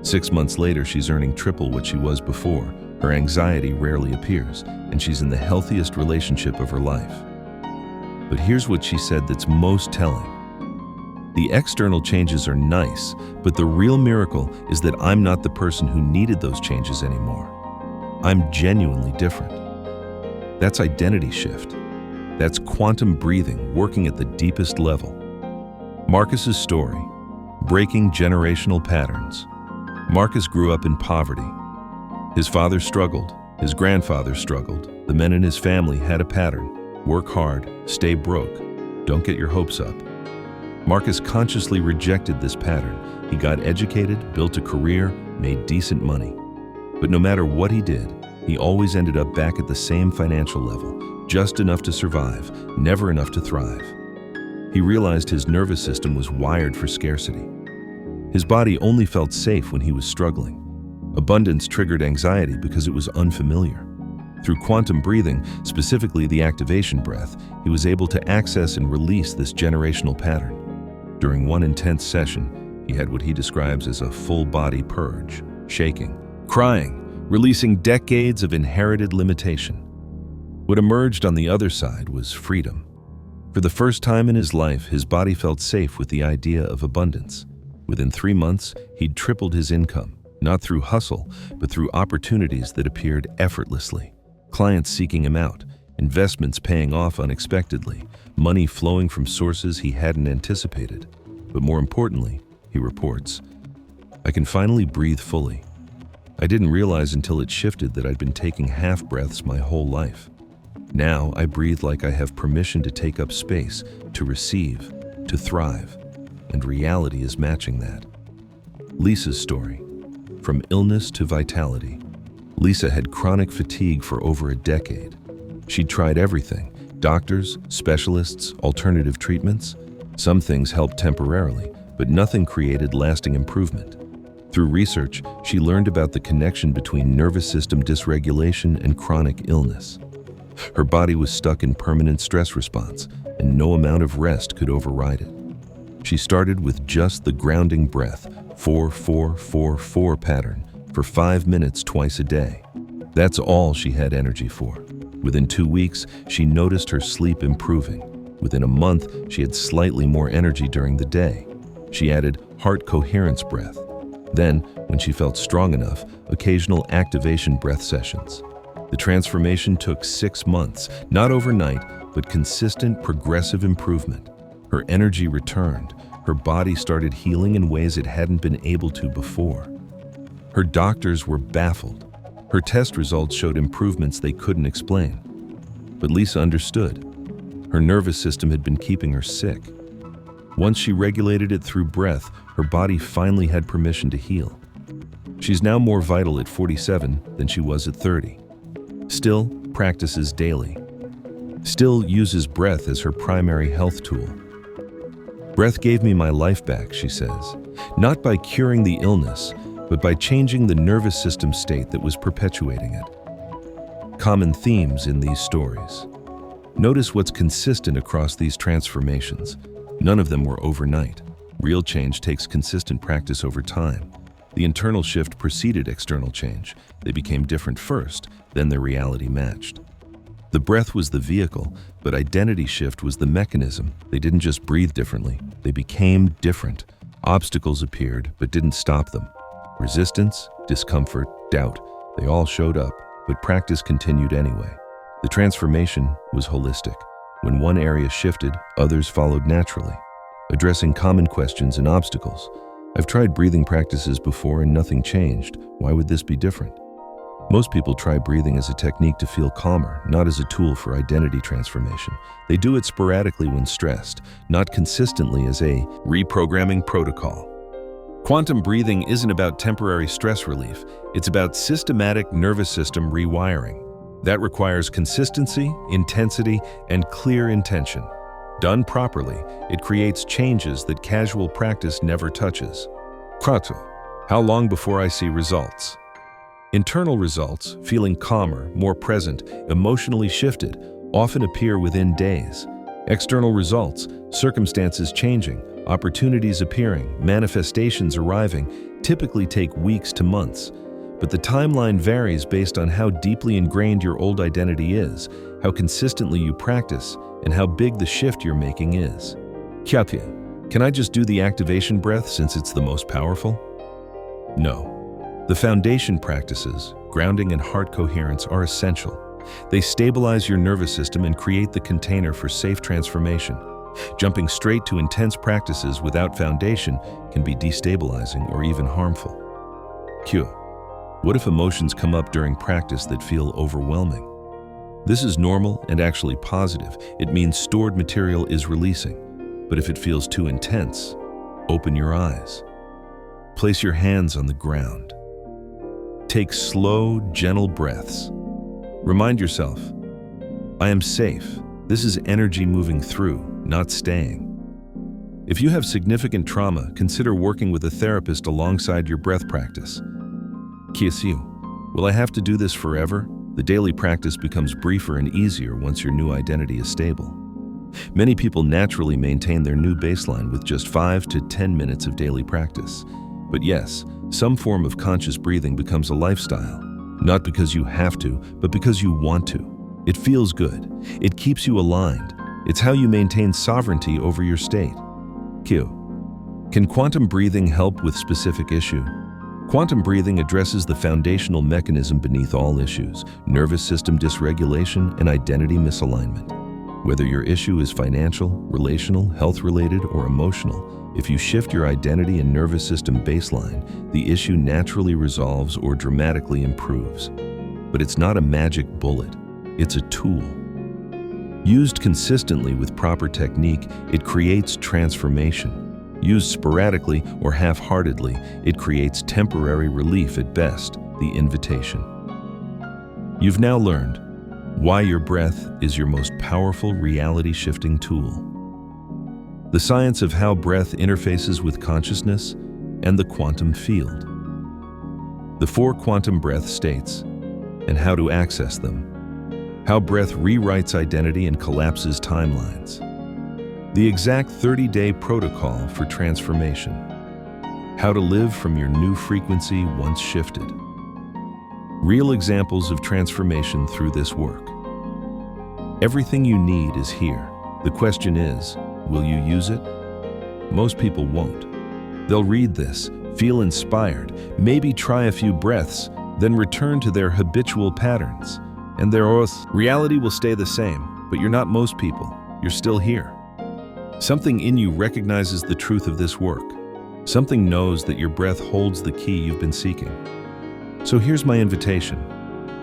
6 months later, she's earning triple what she was before. Her anxiety rarely appears, and she's in the healthiest relationship of her life. But here's what she said that's most telling. The external changes are nice, but the real miracle is that I'm not the person who needed those changes anymore. I'm genuinely different. That's identity shift. That's quantum breathing working at the deepest level. Marcus's story, breaking generational patterns. Marcus grew up in poverty. His father struggled, his grandfather struggled. The men in his family had a pattern: work hard, stay broke, don't get your hopes up. Marcus consciously rejected this pattern. He got educated, built a career, made decent money. But no matter what he did, he always ended up back at the same financial level, just enough to survive, never enough to thrive. He realized his nervous system was wired for scarcity. His body only felt safe when he was struggling. Abundance triggered anxiety because it was unfamiliar. Through quantum breathing, specifically the activation breath, he was able to access and release this generational pattern. During one intense session, he had what he describes as a full-body purge, shaking, crying, releasing decades of inherited limitation. What emerged on the other side was freedom. For the first time in his life, his body felt safe with the idea of abundance. Within 3 months, he'd tripled his income. Not through hustle, but through opportunities that appeared effortlessly. Clients seeking him out, investments paying off unexpectedly, money flowing from sources he hadn't anticipated. But more importantly, he reports, I can finally breathe fully. I didn't realize until it shifted that I'd been taking half breaths my whole life. Now I breathe like I have permission to take up space, to receive, to thrive, and reality is matching that. Lisa's story. From illness to vitality. Lisa had chronic fatigue for over a decade. She'd tried everything: doctors, specialists, alternative treatments. Some things helped temporarily, but nothing created lasting improvement. Through research, she learned about the connection between nervous system dysregulation and chronic illness. Her body was stuck in permanent stress response, and no amount of rest could override it. She started with just the grounding breath, 4-4-4-4 pattern, for 5 minutes twice a day. That's all she had energy for. Within 2 weeks, she noticed her sleep improving. Within a month, she had slightly more energy during the day. She added heart coherence breath. Then, when she felt strong enough, occasional activation breath sessions. The transformation took 6 months, not overnight, but consistent, progressive improvement. Her energy returned. Her body started healing in ways it hadn't been able to before. Her doctors were baffled. Her test results showed improvements they couldn't explain. But Lisa understood. Her nervous system had been keeping her sick. Once she regulated it through breath, her body finally had permission to heal. She's now more vital at 47 than she was at 30. Still practices daily. Still uses breath as her primary health tool. Breath gave me my life back, she says, not by curing the illness, but by changing the nervous system state that was perpetuating it. Common themes in these stories. Notice what's consistent across these transformations. None of them were overnight. Real change takes consistent practice over time. The internal shift preceded external change. They became different first, then their reality matched. The breath was the vehicle, but identity shift was the mechanism. They didn't just breathe differently, they became different. Obstacles appeared, but didn't stop them. Resistance, discomfort, doubt, they all showed up, but practice continued anyway. The transformation was holistic. When one area shifted, others followed naturally, addressing common questions and obstacles. I've tried breathing practices before and nothing changed. Why would this be different? Most people try breathing as a technique to feel calmer, not as a tool for identity transformation. They do it sporadically when stressed, not consistently as a reprogramming protocol. Quantum breathing isn't about temporary stress relief. It's about systematic nervous system rewiring. That requires consistency, intensity, and clear intention. Done properly, it creates changes that casual practice never touches. Krato, how long before I see results? Internal results, feeling calmer, more present, emotionally shifted, often appear within days. External results, circumstances changing, opportunities appearing, manifestations arriving, typically take weeks to months. But the timeline varies based on how deeply ingrained your old identity is, how consistently you practice, and how big the shift you're making is. Kyapya, can I just do the activation breath since it's the most powerful? No. The foundation practices, grounding and heart coherence, are essential. They stabilize your nervous system and create the container for safe transformation. Jumping straight to intense practices without foundation can be destabilizing or even harmful. Q. What if emotions come up during practice that feel overwhelming? This is normal and actually positive. It means stored material is releasing. But if it feels too intense, open your eyes. Place your hands on the ground. Take slow, gentle breaths. Remind yourself, I am safe. This is energy moving through, not staying. If you have significant trauma, consider working with a therapist alongside your breath practice. Kiasiu, will I have to do this forever? The daily practice becomes briefer and easier once your new identity is stable. Many people naturally maintain their new baseline with just 5 to 10 minutes of daily practice. But yes, some form of conscious breathing becomes a lifestyle. Not because you have to, but because you want to. It feels good. It keeps you aligned. It's how you maintain sovereignty over your state. Q. Can quantum breathing help with specific issue? Quantum breathing addresses the foundational mechanism beneath all issues: nervous system dysregulation and identity misalignment. Whether your issue is financial, relational, health-related, or emotional, if you shift your identity and nervous system baseline, the issue naturally resolves or dramatically improves. But it's not a magic bullet, it's a tool. Used consistently with proper technique, it creates transformation. Used sporadically or half-heartedly, it creates temporary relief at best, the invitation. You've now learned why your breath is your most powerful reality-shifting tool. The science of how breath interfaces with consciousness and the quantum field. The 4 quantum breath states and how to access them. How breath rewrites identity and collapses timelines. The exact 30-day protocol for transformation. How to live from your new frequency once shifted. Real examples of transformation through this work. Everything you need is here. The question is, will you use it? Most people won't. They'll read this, feel inspired, maybe try a few breaths, then return to their habitual patterns. And their reality will stay the same, but you're not most people. You're still here. Something in you recognizes the truth of this work. Something knows that your breath holds the key you've been seeking. So here's my invitation.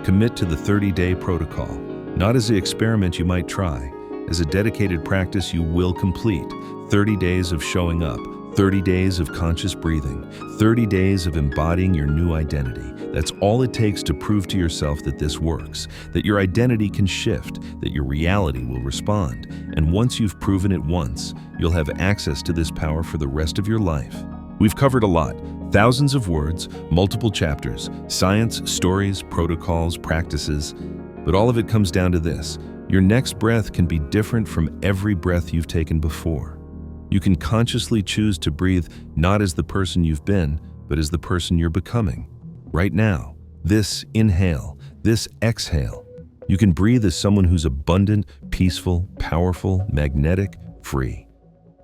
Commit to the 30-day protocol, not as an experiment you might try, as a dedicated practice you will complete. 30 days of showing up, 30 days of conscious breathing, 30 days of embodying your new identity. That's all it takes to prove to yourself that this works, that your identity can shift, that your reality will respond. And once you've proven it once, you'll have access to this power for the rest of your life. We've covered a lot. Thousands of words, multiple chapters, science, stories, protocols, practices. But all of it comes down to this. Your next breath can be different from every breath you've taken before. You can consciously choose to breathe not as the person you've been, but as the person you're becoming. Right now, this inhale, this exhale. You can breathe as someone who's abundant, peaceful, powerful, magnetic, free.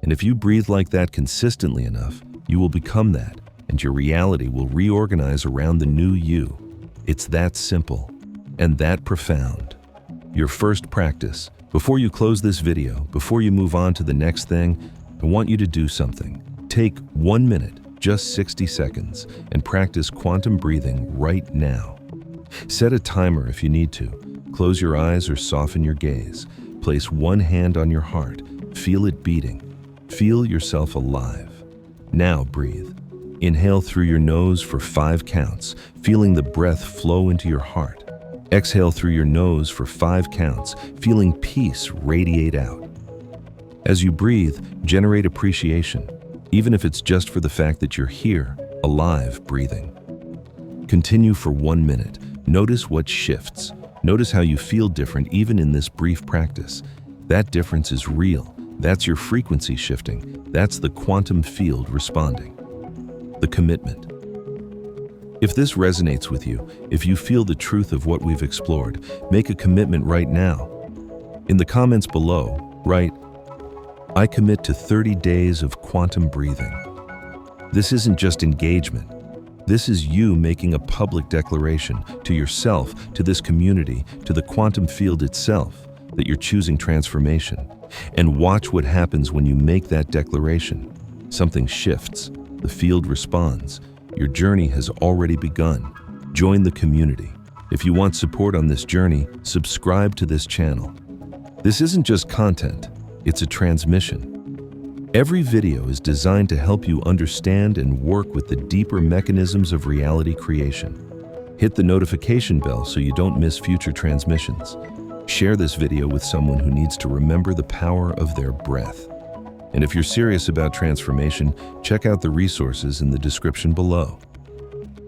And if you breathe like that consistently enough, you will become that, and your reality will reorganize around the new you. It's that simple and that profound. Your first practice. Before you close this video, before you move on to the next thing, I want you to do something. Take 1 minute, just 60 seconds, and practice quantum breathing right now. Set a timer if you need to. Close your eyes or soften your gaze. Place one hand on your heart. Feel it beating. Feel yourself alive. Now breathe. Inhale through your nose for 5 counts, feeling the breath flow into your heart. Exhale through your nose for 5 counts, feeling peace radiate out. As you breathe, generate appreciation, even if it's just for the fact that you're here, alive, breathing. Continue for 1 minute. Notice what shifts. Notice how you feel different even in this brief practice. That difference is real. That's your frequency shifting. That's the quantum field responding. The commitment. If this resonates with you, if you feel the truth of what we've explored, make a commitment right now. In the comments below, write, I commit to 30 days of quantum breathing. This isn't just engagement. This is you making a public declaration to yourself, to this community, to the quantum field itself, that you're choosing transformation. And watch what happens when you make that declaration. Something shifts. The field responds. Your journey has already begun. Join the community. If you want support on this journey, subscribe to this channel. This isn't just content, it's a transmission. Every video is designed to help you understand and work with the deeper mechanisms of reality creation. Hit the notification bell so you don't miss future transmissions. Share this video with someone who needs to remember the power of their breath. And if you're serious about transformation, check out the resources in the description below.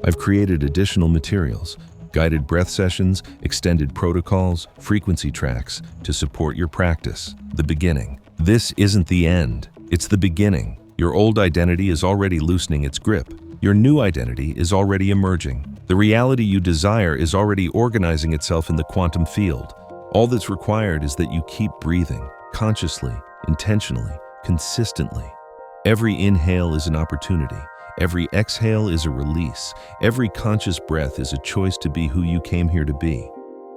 I've created additional materials, guided breath sessions, extended protocols, frequency tracks to support your practice. The beginning. This isn't the end. It's the beginning. Your old identity is already loosening its grip. Your new identity is already emerging. The reality you desire is already organizing itself in the quantum field. All that's required is that you keep breathing, consciously, intentionally, consistently. Every inhale is an opportunity. Every exhale is a release. Every conscious breath is a choice to be who you came here to be.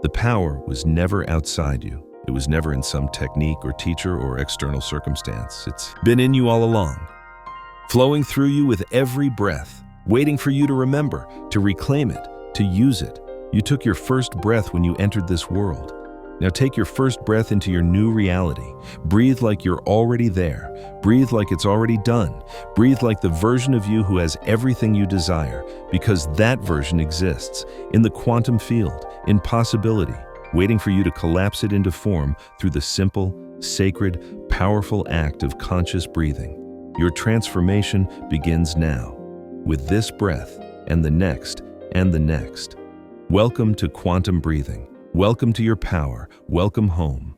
The power was never outside you. It was never in some technique or teacher or external circumstance. It's been in you all along, flowing through you with every breath, waiting for you to remember, to reclaim it, to use it. You took your first breath when you entered this world. Now take your first breath into your new reality. Breathe like you're already there. Breathe like it's already done. Breathe like the version of you who has everything you desire, because that version exists in the quantum field, in possibility, waiting for you to collapse it into form through the simple, sacred, powerful act of conscious breathing. Your transformation begins now, with this breath and the next and the next. Welcome to quantum breathing. Welcome to your power. Welcome home.